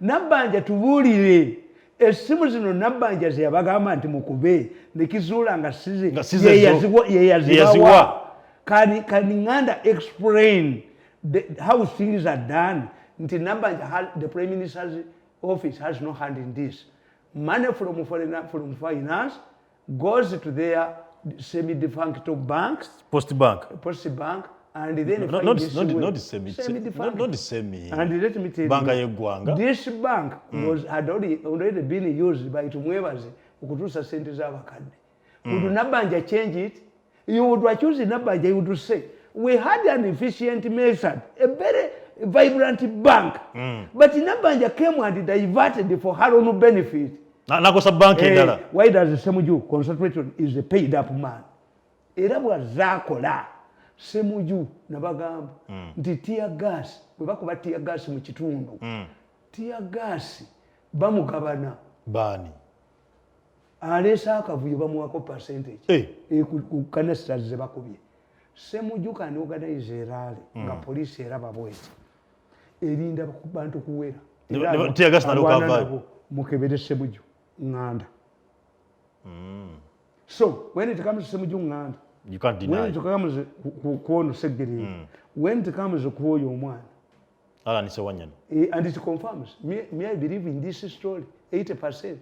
Nabanja tubuulire essimu zino Nabanja ze yabagamba nti mukube nekizuula nga yeyazibawa. Can Nganda explain how things are done? Nti Nabanja, the Prime Minister's office has no hand in this. Money from finance goes to their semi-defunct banks, Post Bank, and then not the same. And let me tell you, this bank had already been used by Tumwebazi ukutusa sente z'abakadde. Would Nabanja change it? You would choose Nabanja, you would say, we had an efficient method, a very vibrant bank, but Nabanja came and diverted for her own benefit. Why does Semuju concentrate on is a paid up man? Era bwazakola Semuju nabagamba nti tear gas bwe bakuba tear gas mu kitundu tear gas bamugabana bani alesa akavuyo bamuwako percentage ku canisters ze bakubye. Semuju kan organize erale nga police era babwete erinda bantu kuwera tear gas na lokava mukebere Semuju Nganda. So when it comes to Semuju Nganda, you can't deny. When it comes to kuono segeri, when it comes to kuoyo omwana, and it confirms. Me, I believe in this story 80%,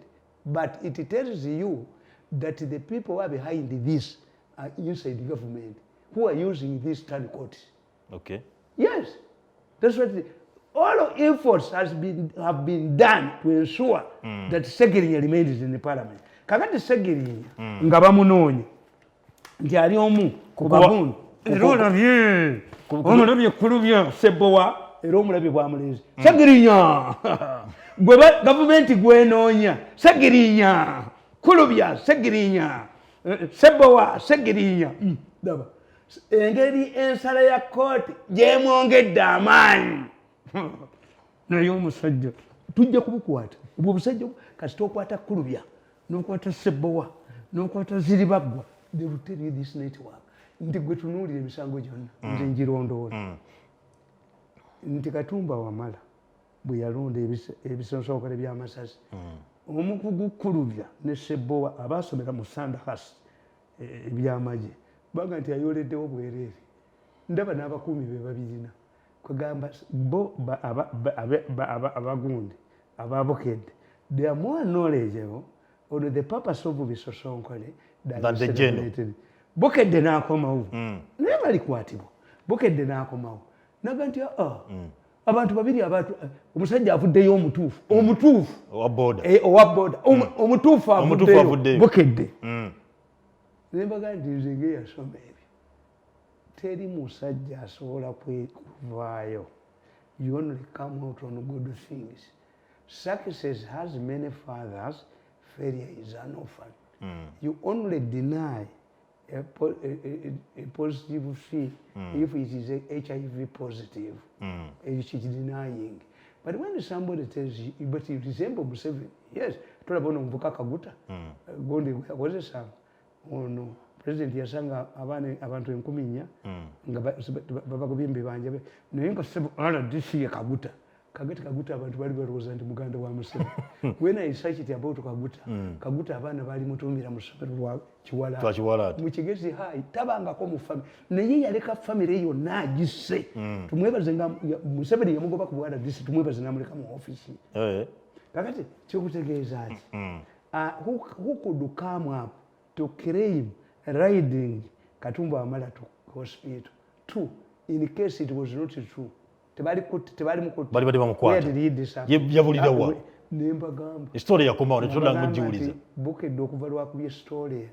but it tells you that the people who are behind this are inside the government who are using these turn courts. Okay. Yes, that's what. All efforts have been done to ensure that Segerinya remains in the parliament. Kakati Segerinya nga bamunoonya nti ali omu ku babundu era olabye omulabye kulubya Sebowa era omulabye bwamulezi Segerinya gwe gavumenti gwenoonya Segerinya kulubya Segerinya Sebowa Segerinya daba engeri ensala ya kooti gyemwongedde amaanyi naye omusajja tujja kubukwata obwo obusajja kasi tokwata kulubya nokwata Sebowa nokwata Ziribaggwa they will tell you this network nti gwe tunuulira emisango gyonna nze njirondoola nti Katumba Wamala bwe yalonda ebisonsookole by'amasasi omukugu kulubya ne Sebowa abaasomera mu Sandhurst ebyamagye baga nti ayoleddewo bwereere ndaba n'abakuumi be babirina kugamba bo abagundi ababokedde they are more knowledgeable on the purpose of bisosonkole than the general. Bokedde n'akomawo naye balikwatibwa bokedde n'akomawo naga nti abantu babiri omusajja avuddeyo omutuufu owa boda omutuufu avuddeyo bokedde naye mbaga nti nze ngeyasoma ebyo teri musajja asobola kuvaayo. You only come out on good things. Success has many fathers, failure is an orphan. You only deny a positive fee if it is a HIV positive, which is denying. But when somebody tells you, but you resemble Museveni, yes, tulabona omuvuka Kaguta, gondi yakozesa ono president yasanga abantu 1,000 nga babagobye embibanja naye nga RDC ye Kaguta abantu bali balowooza nti muganda wa Museveni. When I searched about Kaguta abaana baali mutumbira mu ssomero lwa Kiwalaata mu Kigezi High tabangako mu family naye yaleka family yonna agisse tumwebaze nga Museveni yamugoba ku RDC tumwebaze namuleka mu office kakati kyokutegeeza ati who could come up to claim riding Katumba Wamala to hospital? 2, in case it was not true, tebali mukotti bali bamukwata yabulira wa nembagamba story yakomawo netulanga mujiuliza bukedde okuva lwakubye story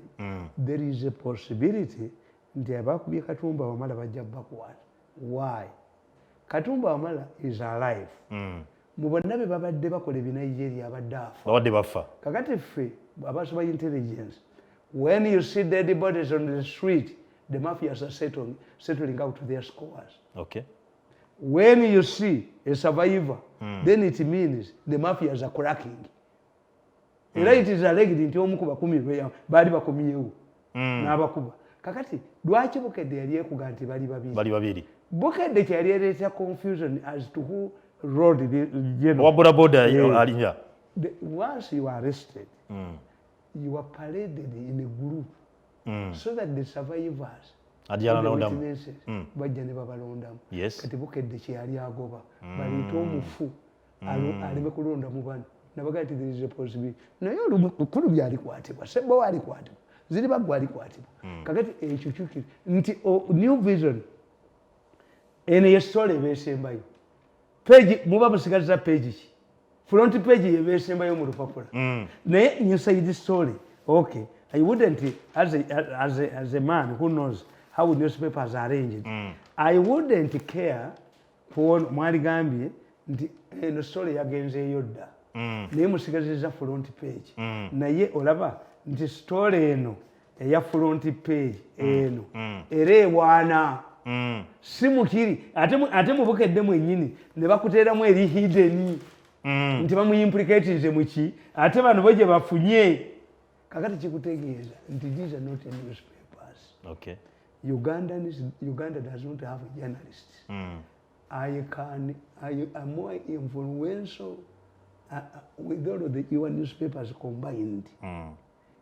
there is a possibility nti abakubye Katumba Wamala bajja bakwata. Why? Katumba Wamala is alive. Mu bonna be babadde bakola ebya Nigeria abadde afa babadde bafa kakati ffe abaso ba intelligence, when you see dead bodies on the street, the mafias are settling out their scores. Okay. When you see a survivor, then it means the mafias are cracking. Era it is alleged nti omu ku bakumi baali bakomyewo n'abakuba. Kakati lwaki Bukedde yali ekuga nti bali babiri? Bukedde kyali ereeta confusion as to who rode the general. Wabula boda alinya. Once you are arrested, you are paraded in a group so that the survivors bajja ne babalondamu. Kati Bukedde kyeyali agoba baliyita omufu aleme kulonda mu bano nabaga nti there is a possibility naye olukulu byalikwatibwa Sebo alikwatibwa ziri baggwa alikwatibwa kakati ekyo kyukiri nti New Vision eno yestoole beesembayo page muba musigaza page ki front page yebeesembayo mu lupapula naye inside story okay I wouldn't as a man who knows how newspapers are arranged I wouldn't care for mwali gambye nti eno story yagenzeeyo dda naye musigaziza front page naye olaba nti story eno eya front page eno era ewaana si mukiri ate mu Bukedde mwennyini ne bakuteeramu eri hidden nti bamuimplicatinze muki ate bano bo gye bafunye kakati kikutegeeza nti these are not newspapers. Okay. Uganda does not have journalists. I am more influential with all of your newspapers combined.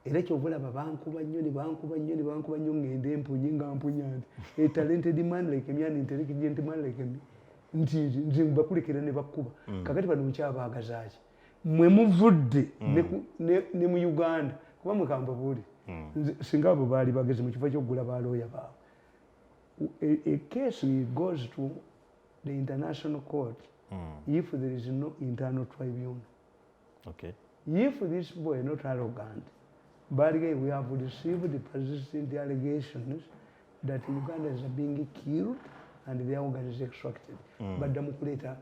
Era kyovulaba bankuba nnyo ne bankuba nnyo ngende empunyi nga mpunya nti a talented man like me, an intelligent man like me, nti bakulekera ne bakkuba kakati bano mukyabaagazaaki mwe muvudde ne mu Uganda kuba mukamba buli singa abo baali bagezi mu kifo ky'okugula balooya baabwe. A case goes to the international court if there is no internal tribunal. Okay. If these people are not arrogant, but again, we have received the persistent allegations that Ugandans are being killed and their organ is extracted. But damukuleta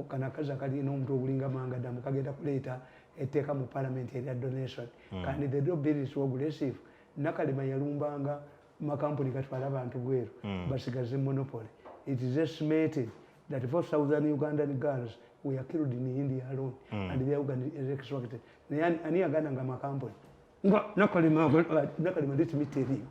kanakaza kali n'omuntu obulinga manga damu kagenda kuleta etteeka mu parliament erya donation kandi the bill is so aggressive nakalema yalumbanga makampuni gatwala abantu bweru basigaze monopoly. It is estimated that 4,000 Ugandan girls were killed in India alone and their organ is extracted. Ani agana nga makampuni nakalema let me tell you,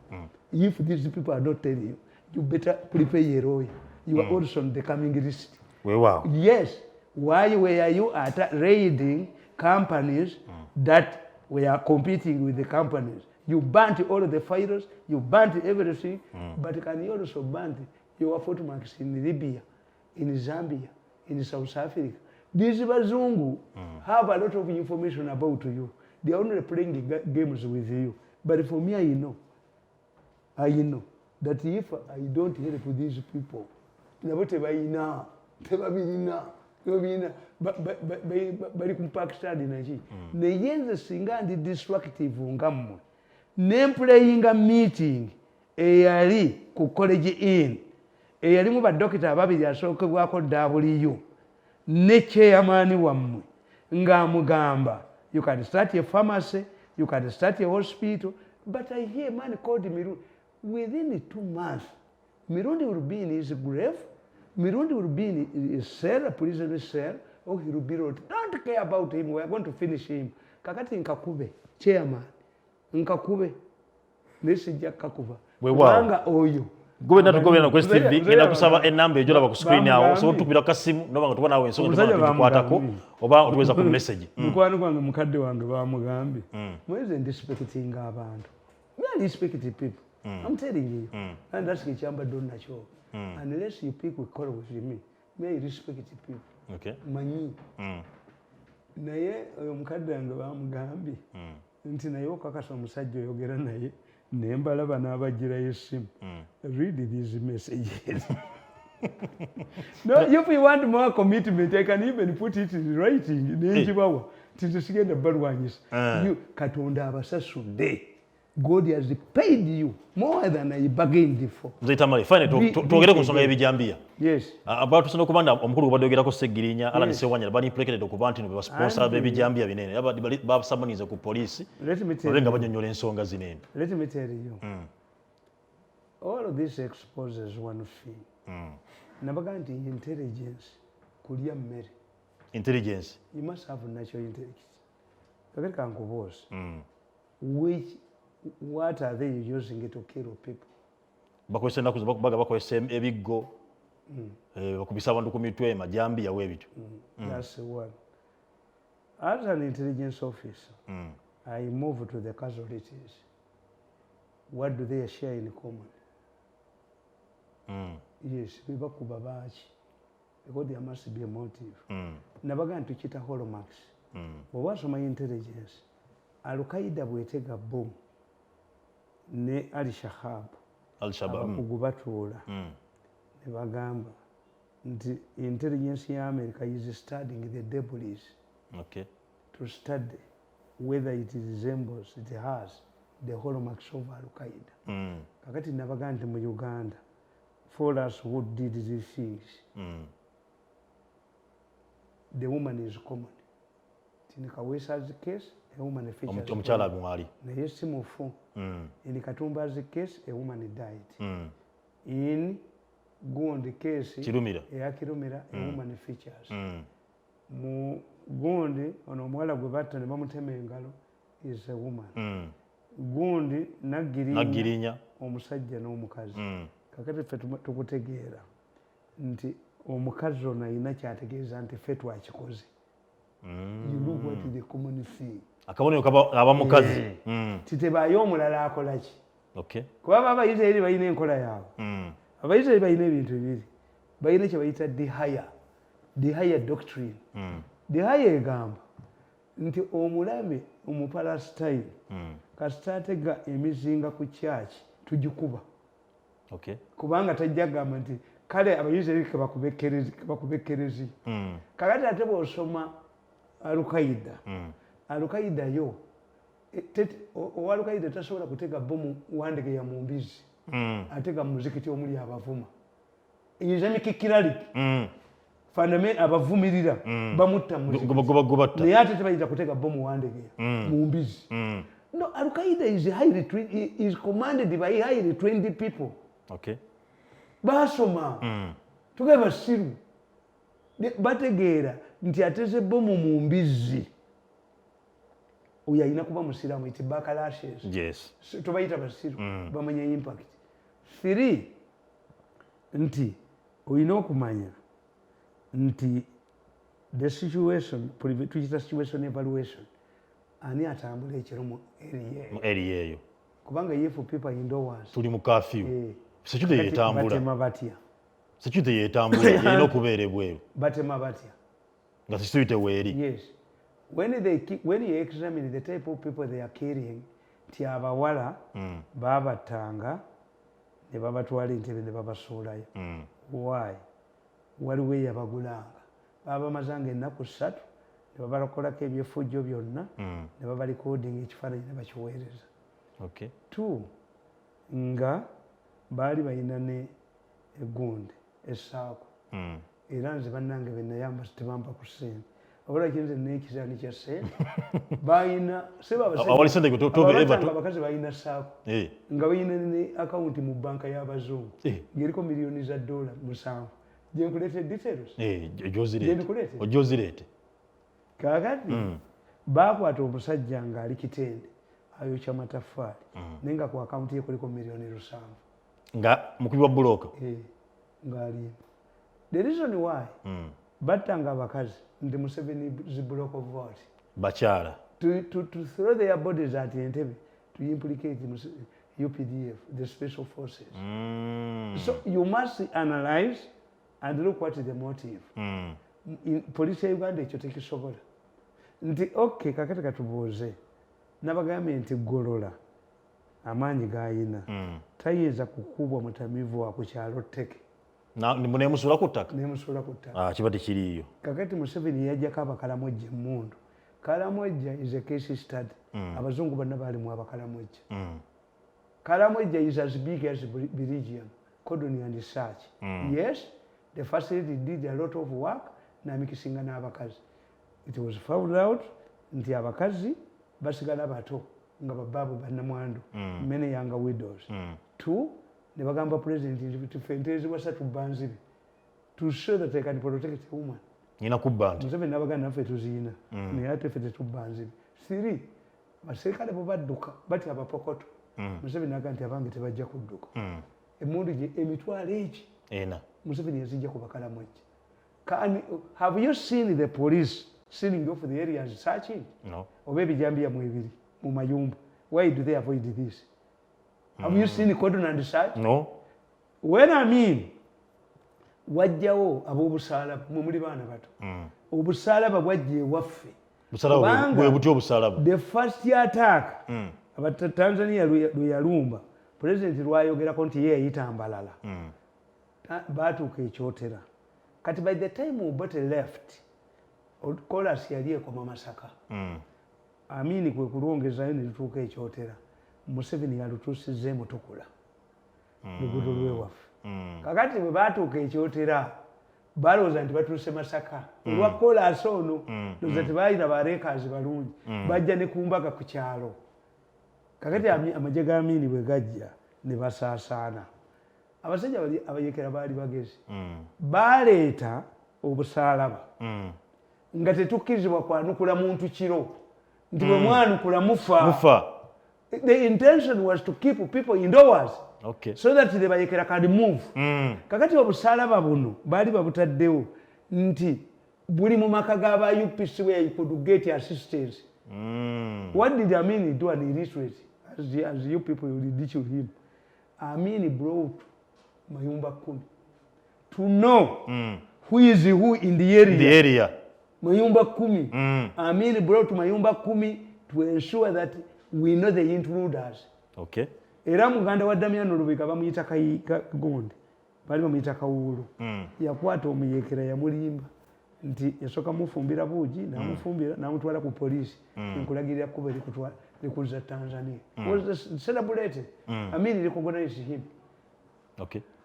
if these people are not telling you, you better prepare your lawyer. You are also on the coming list. Wow. Yes. Why were you raiding companies that were competing with the companies? You burnt all of the files, you burnt everything, but can you also burn your photo marks in Libya, in Zambia, in South Africa? These Bazungu have a lot of information about you. They are only playing the games with you. But for me, I know that if I don't help these people, bali ku Pakistan naki naye nze singa ndi destructive nga mmwe nemplayinga meeting eyali ku college inn eyalimu badokita ababiri asookebwako W ne chairman wammwe ng'amugamba you can start a pharmacy, you can start a hospital, but I hear a man called Mirundi. Within 2 months, Mirundi will be in his grave, Mirundi will be in a cell, a prison cell, or he will be rot. Don't care about him, we are going to finish him. Kakati nkakube, chairman, nkakube, nesijja kakuba. Kubanga oyo. Gobe natugobe na Quest TV ngenda kusaba enamba ejo laba ku screen awo so tukubira kasimu no banga tubona awo ensonga tukwatako oba otuweza ku message mukwano gwange mukadde wange bamugambe mweze ndispekiting abantu we respect people I'm telling you and that's kichamba don nacho unless you pick with call with me may respect people okay manyi naye oyo mukadde wange bamugambye nti naye okakasa omusajja oyogera naye naye mbalaba n'abagirayo essimu read these messages. No, if you want more commitment, I can even put it in writing. Nenjibawa tisigenda balwanyisa katonda abasasudde. God has paid you more than I bargained for. Mzee Tamale, fine tuogere ku nsonga y'ebijambiya. Yes. Abantu tusana okubanda omukulu gubadde ogerako Segirinya ala nisewanya bali implicated okubantu ne sponsor b'ebijambiya binene. Yaba basamanize ku police. Babenga banyonyola ensonga zinene. Let me tell you. All of this exposes one thing. Nabaga nti intelligence kulya mmere. Intelligence. You must have natural intelligence. Kagereka nkubuuza. What are they using to kill people? Bakozesa ennaku baga bakozesa ebiggo bakubisa abantu ku mitwe majambi yawe ebitu. That's the one. As an intelligence officer, I move to the casualties. What do they share in common? Yes, bibakuba baki. Because there must be a motive. Nabaga ntukita holomax. Bw'obasoma intelligence, Al-Qaeda bwetega bomu ne Al-Shabaab abakugu batuula ne bagamba nti intelligence ya America is studying the debris to study whether it resembles, it has the hallmarks of Al-Qaeda. Kakati nabaga nti mu Uganda, for us who did these things, the woman is common. In Kawesa's case, a woman features. Omukyala mwali. Naye si mufu. In Katumba's case, a woman died. In Gundi case, Kirumira, a woman features. Mu Gundi, ono omuwala gwe batta ne bamutema engalo, is a woman. Gundi Nagirinya omusajja n'omukazi. Kakati ffe tukutegeera nti omukazi ono alina kyategeeza nti ffe twakikoze. You know what is the common thing. Akabonero kaba mukazi. Titebaayo omulala akola ki? Kuba Abayisirayiri balina enkola yaabwe. Abayisirayiri balina ebintu bibiri. Balina kye bayita the higher doctrine. The higher egamba nti omulabe omupalestine kasita atega emizinga ku kyaki tugikuba. Kubanga tajja gamba nti kale Abayisirayiri bakubekkerezi. Kakati ate bw'osoma Al-Qaeda. Al-Qaeda yo Al-Qaeda tasobola kutega bomu wandege ya mumbizi. Atega muzikiti omuli abavuma. Islamic kiraliki. Fundament abavumirira bamutta muzikiti. Naye ate tebayita kutega bomu wandege mumbizi. No, Al-Qaeda is highly trained, is commanded by highly trained people. Basoma. Tuge basiru. Bategeera nti ateze bomu mu mbizi oyo alina kuba musiraamu iti bakalashes. Tubayita basiru bamanya impact. 3 nti olina okumanya nti the situation, tukita situation evaluation, ani atambula ekiro mu area eyo kubanga yefu people indoors tuli mu curfew. Security yetambula batema batya. Security yetambula yino okubeera ebweru batema batya nga security weeri. Yes, when you examine the type of people they are carrying, ti abawala babatanga ne babatwala entebe ne babasuulayo. Why? Waliwo eyabagulanga babamazanga ennaku 3 ne babalakolako ebyefujjo byonna ne babalikodinga ekifaananyi ne bakiweereza. 2 nga baali balina ne egundi esaako era nze bannange bennayamba tebampa ku ssente wabula kinze n'ekisaani kya ssente balina abakazi balina saako nga balina ne akawunti mu banka y'abazungu ng'eriko miliyoni za $7 gyenkuleete details ojozireete kaakati baakwata omusajja ng'ali kitende ayokya mataffaali naye nga ku akawunti ye kuliko miliyoni 7 nga mukubi wa bulooka ng'ali. The reason why battanga abakazi nti Museveni is block of vote bakyala to throw their bodies at Entebbe to implicate UPDF, the special forces. So you must analyze and look what is the motive. In police ya Uganda ekyo tekisobola. nti okay kakati katubuuze nabagambye nti Golola amaanyi g'ayina tayinza kukubwa mutamivu wa ku kyalo tteke nemusuula ku ttaka nemusuula ku ttaka kiba tekiriiyo kakati Museveni yajjako abakalamojja emmundu kalamojja is a case study abazungu bonna baalimu abakalamojja kalamojja is as big as Belgium cordon and search yes the facility did a lot of work namikisinga n'abakazi it was found out nti abakazi basigala bato nga bababu bannamwandu many younger widows two ne bagamba president nti fentezi wasatu banzibe to show that they can protect a woman nina kubbantu Museveni n'abaganda naffe tuziyina naye ate ffe tetubbanzibe three abaserikale bwe badduka batya abapokoto Museveni n'agamba nti abange tebajja kudduka emmundu gye emitwalo egi ena Museveni yazijja ku bakalamojja have you seen the police sealing off the areas searching no oba ebijambiya mu ebiri mu mayumba why do they avoid this have you seen cordon and search no when I mean wajjawo ab'obusalaba mwe muli baana bato obusalaba bwajja ewaffe bwe butya obusalaba the first attack Tanzania lwe yalumba president lwayogerako nti ye yayita Mbalala baatuuka ekyotera kati by the time Obote left Kolas yali ekoma Masaka Amini kwe kulongezayo ne lutuuka ekyotera Museveni yalutuusizza Mutukula luguudo lw'ewaffe kakati bwe baatuuka ekyotera balowooza nti batuuse Masaka olwa Kolas ono lowooza tebalina bareekaazi balungi bajja ne kumbaga ku kyalo kakati amagye ga Amini bwe gajja ne basaasaana abasajja abayekera baali bagezi baleeta obusalaba nga tetukkirizibwa kwanukula muntu kiro nti bwe mwanukula mufa the intention was to keep people indoors so that the bayekera can move kakati obusalaba buno baali babutaddewo nti buli mu maka g'aba UPC where you could get assistance what did Amini do an illiterate as you people you ridicule him Amini brought mayumba 10 to know who is who in the area mayumba 10 Amini brought mayumba 10 to ensure that we know the intruders era muganda wa Damian Lubega bamuyita Gonde bali bamuyita Kawuulu yakwata omuyekera yamulimba nti yasoka mufumbira buugi namufumbira namutwala ku polisi nkulagirira kuba likuza Tanzania was celebrated Amini recognized him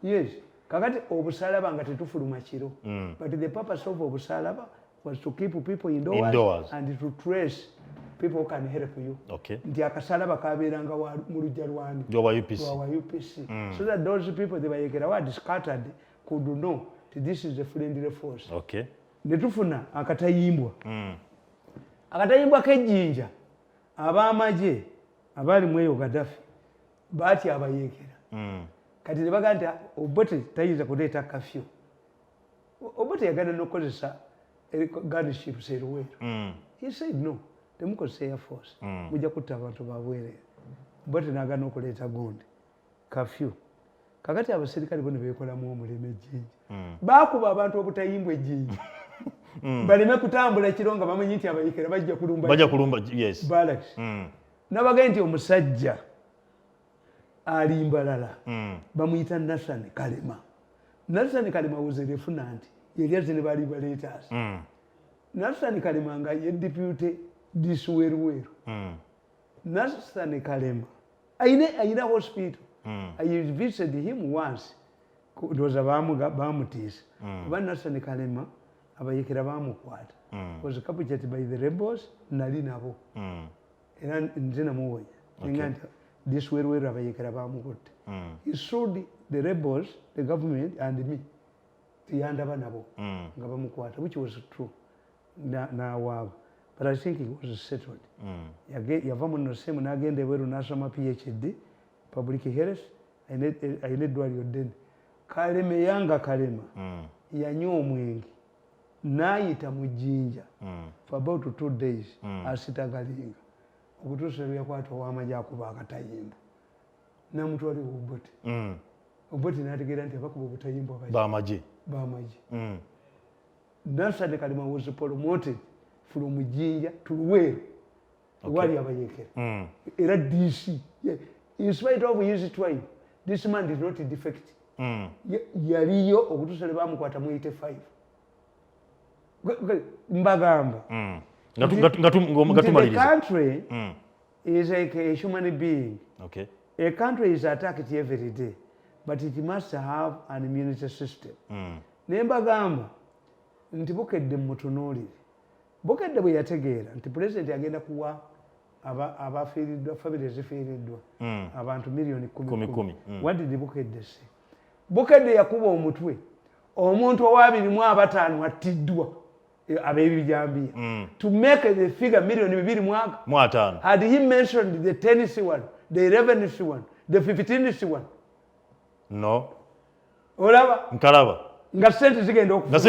yes kakati obusalaba nga tetufuluma kiro but the purpose of obusalaba was to keep people indoors and to trace people who can help you nti akasalaba kabeeranga mu lujja lwani wa UPC so that those people they bayekera were scattered could know that this is a friendly force netufuna akatayimbwa k'ejjinja ab'amagye abali mu eyo Gaddafi baatya abayekera kati ne bagamba nti Obote tayinza kuleeta kafyu Obote yagenda n'okukozesa gunships eruweero he said no temukozesa air force mujja kutta abantu babwereere Obote n'agenda n'okuleeta gundi kafyu kakati abaserikale bo ne beekolamu omulimu ejjinja baakuba abantu obutayimbwa ejjinja baleme kutambula kiro nga bamanyi nti abayekera bajja kulumba balaks nabagambye nti omusajja ali Mbalala bamuyita Nathan Kalema was a refunant yali azine bali baleeters Nathan Kalema nga ye deputy disweruweru Nathan Kalema ayina hospital I visited him once ndoza bamutiisa kuba Nathan Kalema abayekera bamukwata was captured by the rebels nali nabo era nze namuwonya nga nti this where abayekera bamukutte he sued the rebels the government and me tiyandaba nabo nga bamukwata which was true nawaaba but I think it was settled yava muno semu n'agenda ebweru n'asoma PhD public health ayina eddwaliro ddene Kalema yanywa omwenge n'ayita mu jjinja for about 2 days asitagalinga okutuusa lwe yakwata ow'amagye akuba akatayimbwa n'amutwalira Obote Obote n'ategeera nti abakuba obutayimbwa b'amagye Nathan Kalema was promoted from Jinja to Luwe. Wali abayekera. Era DC. In spite of his twine, this man did not defect. Yaliyo okutusale bamukwata mu 85. Mbagamba. The country is like a human being. Okay. A country is attacked every day, but it must have an immunity system. Nembagamba nti bukedde mutunuulire. Bukedde bwe yategeera nti president agenda kuwa abafiiriddwa famire zifiiriddwa abantu miliyoni 10. What did Bukedde say? Bukedde yakuba omutwe omuntu owa 25 attiddwa ab'ebijambiya to make the figure miliyoni 2.5. Had he mentioned the 10th one, the 11th one, the 15th one? No. Olaba? Nkalaba. Nga sente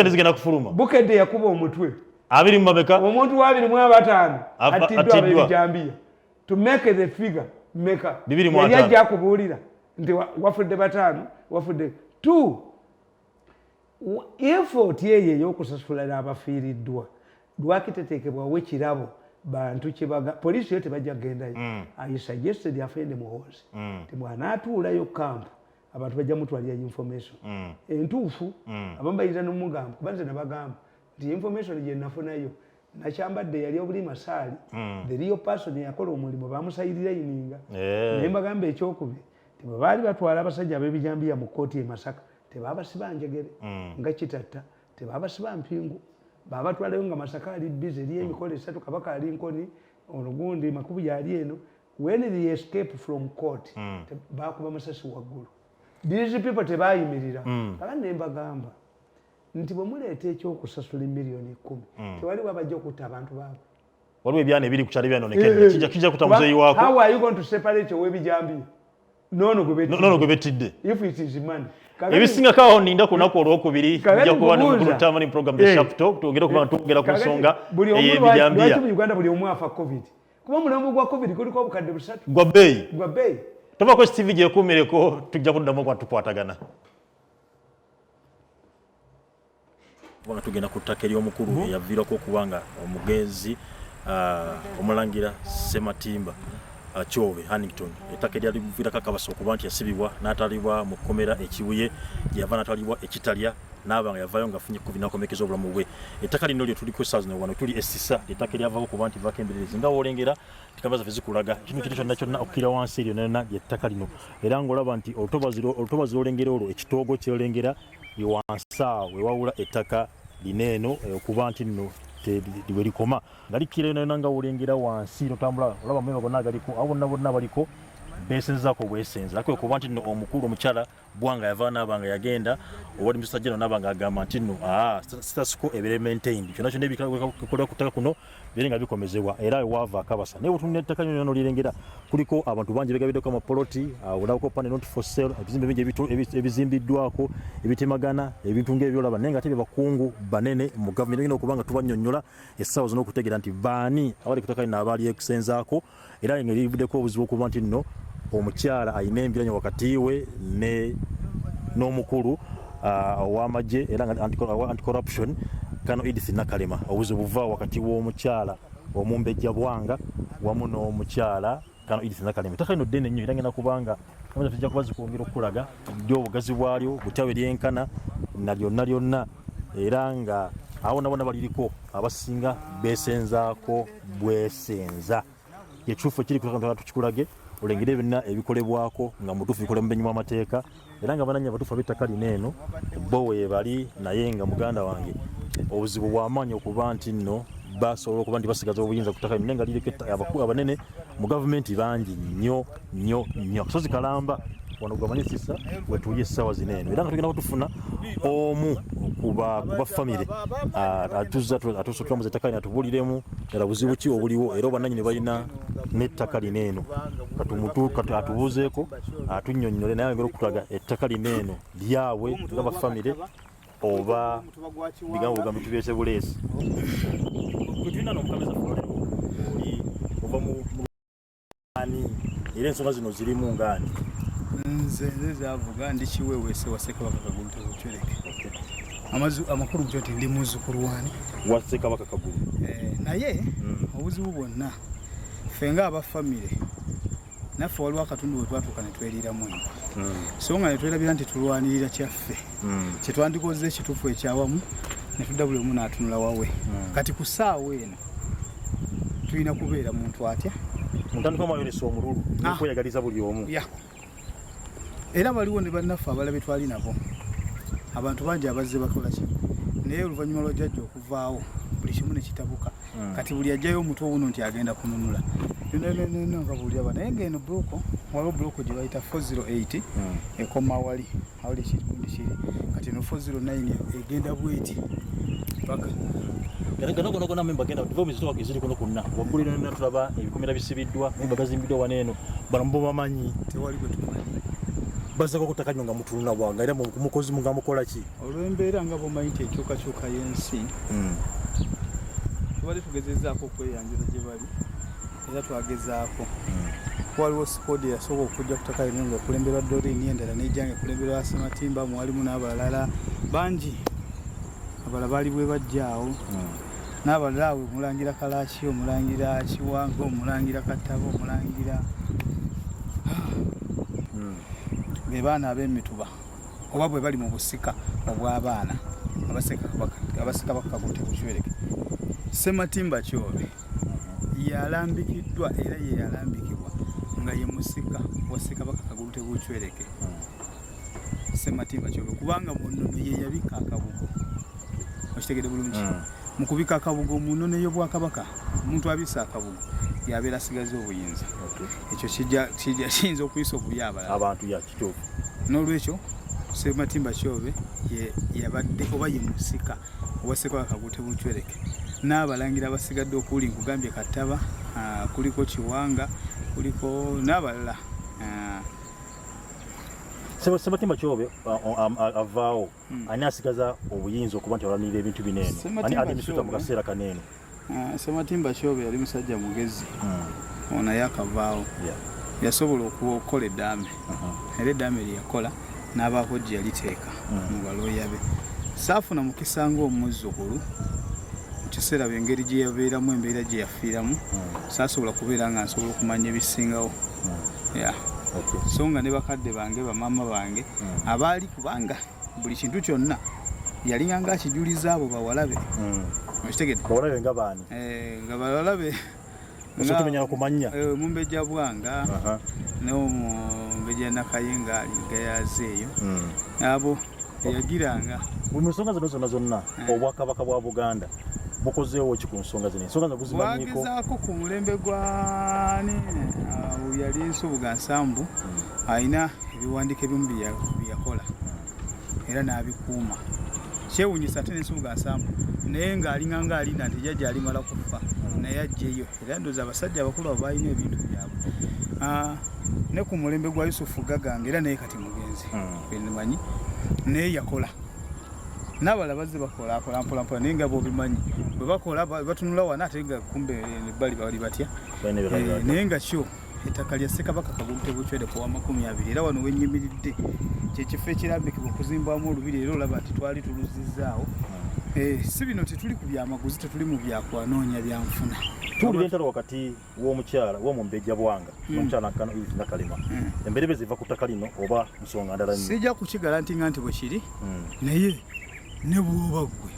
zigenda kufuluma. Bukedde yakuba omutwe. Abiri mabeka. Omuntu wa 25 attiddwa ab'ebijambiya to make the figure maker. Yali ajja kubuulira nti wafudde 5, wafudde 2. Effort yeye y'okusasula abafiiriddwa lwaki teteekebwawo ekirabo bantu kyebaga poliisi yo tebajja kugendayo. I suggested afende muhoozi nti bw'anaatuulayo kampu abantu bajja mutwalira information entuufu abamu bayinza n'omugamba kuba nze nabagamba nti information gye nafunayo nakyambadde yali obuli masaali the real person yakola omulimu bamusayirira yininga naye mbagamba ekyokubiri nti bwe baali batwala abasajja ab'ebijambiya mu kkooti e Masaka tebabasiba njegere nga kitatta tebabasiba mpingu babatwalayo nga Masaka ali bize eri emikolo 3 Kabaka ali Nkoni olugundi Makubu yali eno when they escape from court bakuba masasi waggulu these people tebayimirira kala nembagamba nti bwe muleeta ekyokusasula miliyoni 10 tewali wabajja okutta abantu baabo waliwo ebyana ebiri ku kyalo byanonekedde kijja kutamuzeeyi waako. How are you going to separate ow'ebijambiya nono gwe bettidde if it is money? Ebisingako awo nninda ku lunaku olwokubiri ijja kuba ne Tamale program the sharp talk twogera ku nsonga ey'ebijambiya. Lwaki mu Uganda buli omu afa covid? Kuba mulambo gwa covid kuliko obukadde 3 gwa bbeeyi. Tobako TV gyekuumireko tujja kuddamu kwatukwatagana. Kubanga tugenda ku ttaka ery'omukulu eyaviirako okubanga omugenzi omulangira Sematimba Chove Hannington ettaka eryali muviirako akabasa okuba nti yasibibwa n'atwalibwa mu kkomera ekibuye gyeyava n'atwalibwa ekitalya n'aba nga yavaayo ng'afunye COVID n'akomekeza obulamu bwe. Ettaka lino lye tuliko essaawa zino wano tuli Essisa ettaka eryavaako okuba nti vaako embererezi nga woolengera tikamba zaffe zikulaga kino kiri kyonna okukkira wansi eryo nonna ly'ettaka lino era ng'olaba nti olutobazi lwolengera olwo ekitoogo kyolengera ye wansi awo wewawula ettaka lineeno okuba nti nno bwe likoma nga likkira yonna nga wolengera wansi notambula olaba mumema gonna agaliko abo bonna baliko besenzaako bwesenza lako okuba nti nno omukulu omukyala bwanga yava n'abanga yagenda owali Mr. General n'abanga agamba nti nno status quo ebeere maintained kyonna kyonna ebikolerwa ku ttaka kuno biri nga bikomezebwa era ewava akabasa naye bwetunula ettaka lyonna lirengera kuliko abantu bangi begabiddeko amapoloti olabako pane not for sale ebizimbe bingi ebizimbiddwako ebitemagana ebintu ng'ebyolaba naye nga ate bakungu banene mu gavumenti olina okuba nga tubannyonnyola essaawa zino okutegeera nti baani abali ku ttaka lino abaali ekusenzaako era nga livuddeko obuzibu okuba nti nno omukyala ayina embiranye wakati we n'omukulu ow'amagye era nga anti-corruption Kano Edith Nakalema obuzibu buva wakati w'omukyala omumbejja Bwanga wamu n'omukyala Kano Edith Nakalema. Ettaka lino ddene nnyo era ngenda kubanga kama tujja kuba zikwongera okulaga ddyo obugazi bwalyo butawe lyenkana na lyonna era nga awo nabona baliriko abasinga besenzaako bwesenza ekifo kiri ku tukikulage olengere byonna ebikolebwako nga mutuufu bikolebwa mu bennyumu amateeka era nga bananya abatuufu ab'ettaka lino eno bo weebali naye nga muganda wange obuzibu bw'amaanyi okuba nti nno basobola okuba nti basigaza obuyinza ku ttaka lino naye nga liriko abakulu abanene mu gavumenti bangi nnyo. Akasozi Kalamba wano gwamanyi Essisa wetuli essaawa zino eno era nga tugenda kutufuna omu kuba famire atuuse okulamuza ettaka lino atubuuliremu era buzibu ki obuliwo era obwannannyini balina n'ettaka lino eno atubuuzeeko atunnyonnyole naye ayongera okutulaga ettaka lino eno lyabwe nga bafamire oba bigambo bugambo tubyese buleesi kwetulina n'omukameza oli ova mu era ensonga zino zirimu ngaani nze zavuga ndi kiweweese wa Ssekabaka Kagulu Tebukyereke amakulu nti ndi muzzukulu wani wa Ssekabaka Kagulu naye obuzibu bwonna ffe ng'aba famire naffe waliwo akatundu we twatuuka ne tweriiramu enva so nga ne twerabira nti tulwanirira kyaffe kye twandikoze ekituufu ekyawamu ne tudda buli omu n'atunula wawe kati ku ssaawa eno tulina kubeera muntu atya mutandika amayolesa omululu n'okweyagaliza buli omu era waliwo ne bannaffe abalala be twali nabo abantu bangi abazze bakola ki naye oluvannyuma lwa jjajja okuvaawo buli kimu ne kitabuka kati buli ajjayo omutwe obuno nti agenda kununula nga buli aba naye ng'eno buloko waliwo buloko gye bayita 408 ekoma wali awali ekigundi kiri kati eno 409 egenda bweti paka gona memba genda tuva mizito eziri kuno kunna waggulu eno tulaba ebikomera bisibiddwa memba gazimbiddwa waneeno bano mbo bamanyi tewali gwe tumanyi bazako kutakanywa nga mutuluna bwanga era mukozi nga mukola ki olw'embeera nga bomanyi nti enkyukakyuka y'ensi tubali tugezezaako okweyanjula gye bali era twagezaako waliwo sikoodi yasooka okujja kutaka lino nga ekulemberwa Doreen endala n'ejjanga ekulemberwa Sematimba mwalimu n'abalala bangi abalala baali bwe bajjaawo n'abalala awe omulangira Kalaaki omulangira Kiwanga omulangira Katabo omulangira be baana ab'emituba oba bwe bali mu busika obw'abaana abasika bakagutte ku kiwereke Sematimba Kyobe yalambikiddwa era ye yalambikibwa nga ye musika wasika bakakagulute bukiwereke Sematimba Kyobe kubanga mu nnono ye yabika akabugo okitegedde bulungi mu kubika akabugo mu nnono y'Obwakabaka omuntu abisa akabugo yabeera asigaze obuyinza ekyo kiyinza okuyisa obubi abantu yakituufu n'olwekyo Sematimba Kyobe yabadde oba ye musika owasika bakagulute bukiwereke n'abalangira abasigadde okuli nkugambye Kataba kuliko Kiwanga kuliko n'abalala Sematimba Kyobe avaawo ani asigaza obuyinza okuba nti awalanirira ebintu bineeno ani adimisuta mu kaseera kaneeno Sematimba Kyobe yali musajja mugezi ono yakavaawo yasobola okukola eddaame era eddaame lye yakola n'abaako gye yaliteeka mu balooya be saafuna mukisa ng'omuzzukulu kiseera engeri gye yabeeramu embeera gye yafiiramu saasobola kubeera nga nsobola okumanya ebisingawo so nga ne bakadde bange bamaama bange abaali kubanga buli kintu kyonna yalinga nga akijuliza abo bawalabe okitegedde bawalabe nga baani nga bawalabe osotumenya kumanya Mumbejja Bwanga n'Omumbejja Nakayenga ali gayaze eyo abo yagiranga mu nsonga zino zonna Obwakabaka bwa Buganda bukozeewo ki ku nsonga zino ensonga zaguzimanyiko wagezaako ku mulembe gwani yali Nsubuga Nsambu alina ebiwandiiko ebimu byeyakola era n'abikuuma kyewuunyisa ate n'Ensubuga Nsambu naye ng'alinga nga alinda nti jjajja alimala kufa naye ajjeyo era ndowooza abasajja abakulu abo balina ebintu byabwe ne ku mulembe gwa Yusufu Gaganga era naye kati mugenzi benmanyi naye yakola n'abalala bazze bakola akola mpolampola naye nga bwobimanyi bwe bakola batunula wana ate nga kumbe ebbali bali batya naye nga kyo ettaka lya Ssekabaka Kagulute Bukywereke wa 20 era wano wenyimiridde kyekifo ekirambikibwa okuzimbamu olubiri era olaba nti twali tuluzizzaawo si bino tetuli ku byamaguzi tetuli mu byakwanoonya byanfuna tuwulira entalo wakati w'omukyala w'Omumbejja Bwanga n'omukyala Nakalema emberebe ziva ku ttaka lino oba nsonga ndala nnyo sijja kukigalantinga nti bwe kiri naye ne bw'oba ggwe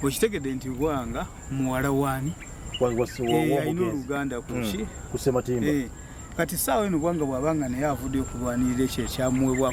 okitegedde nti Bwanga muwala waani alina Oluganda ku Sematimba kati ssaawa eno Bwanga bw'abanga naye avudde okulwanirira ekyo ekyamuweebwako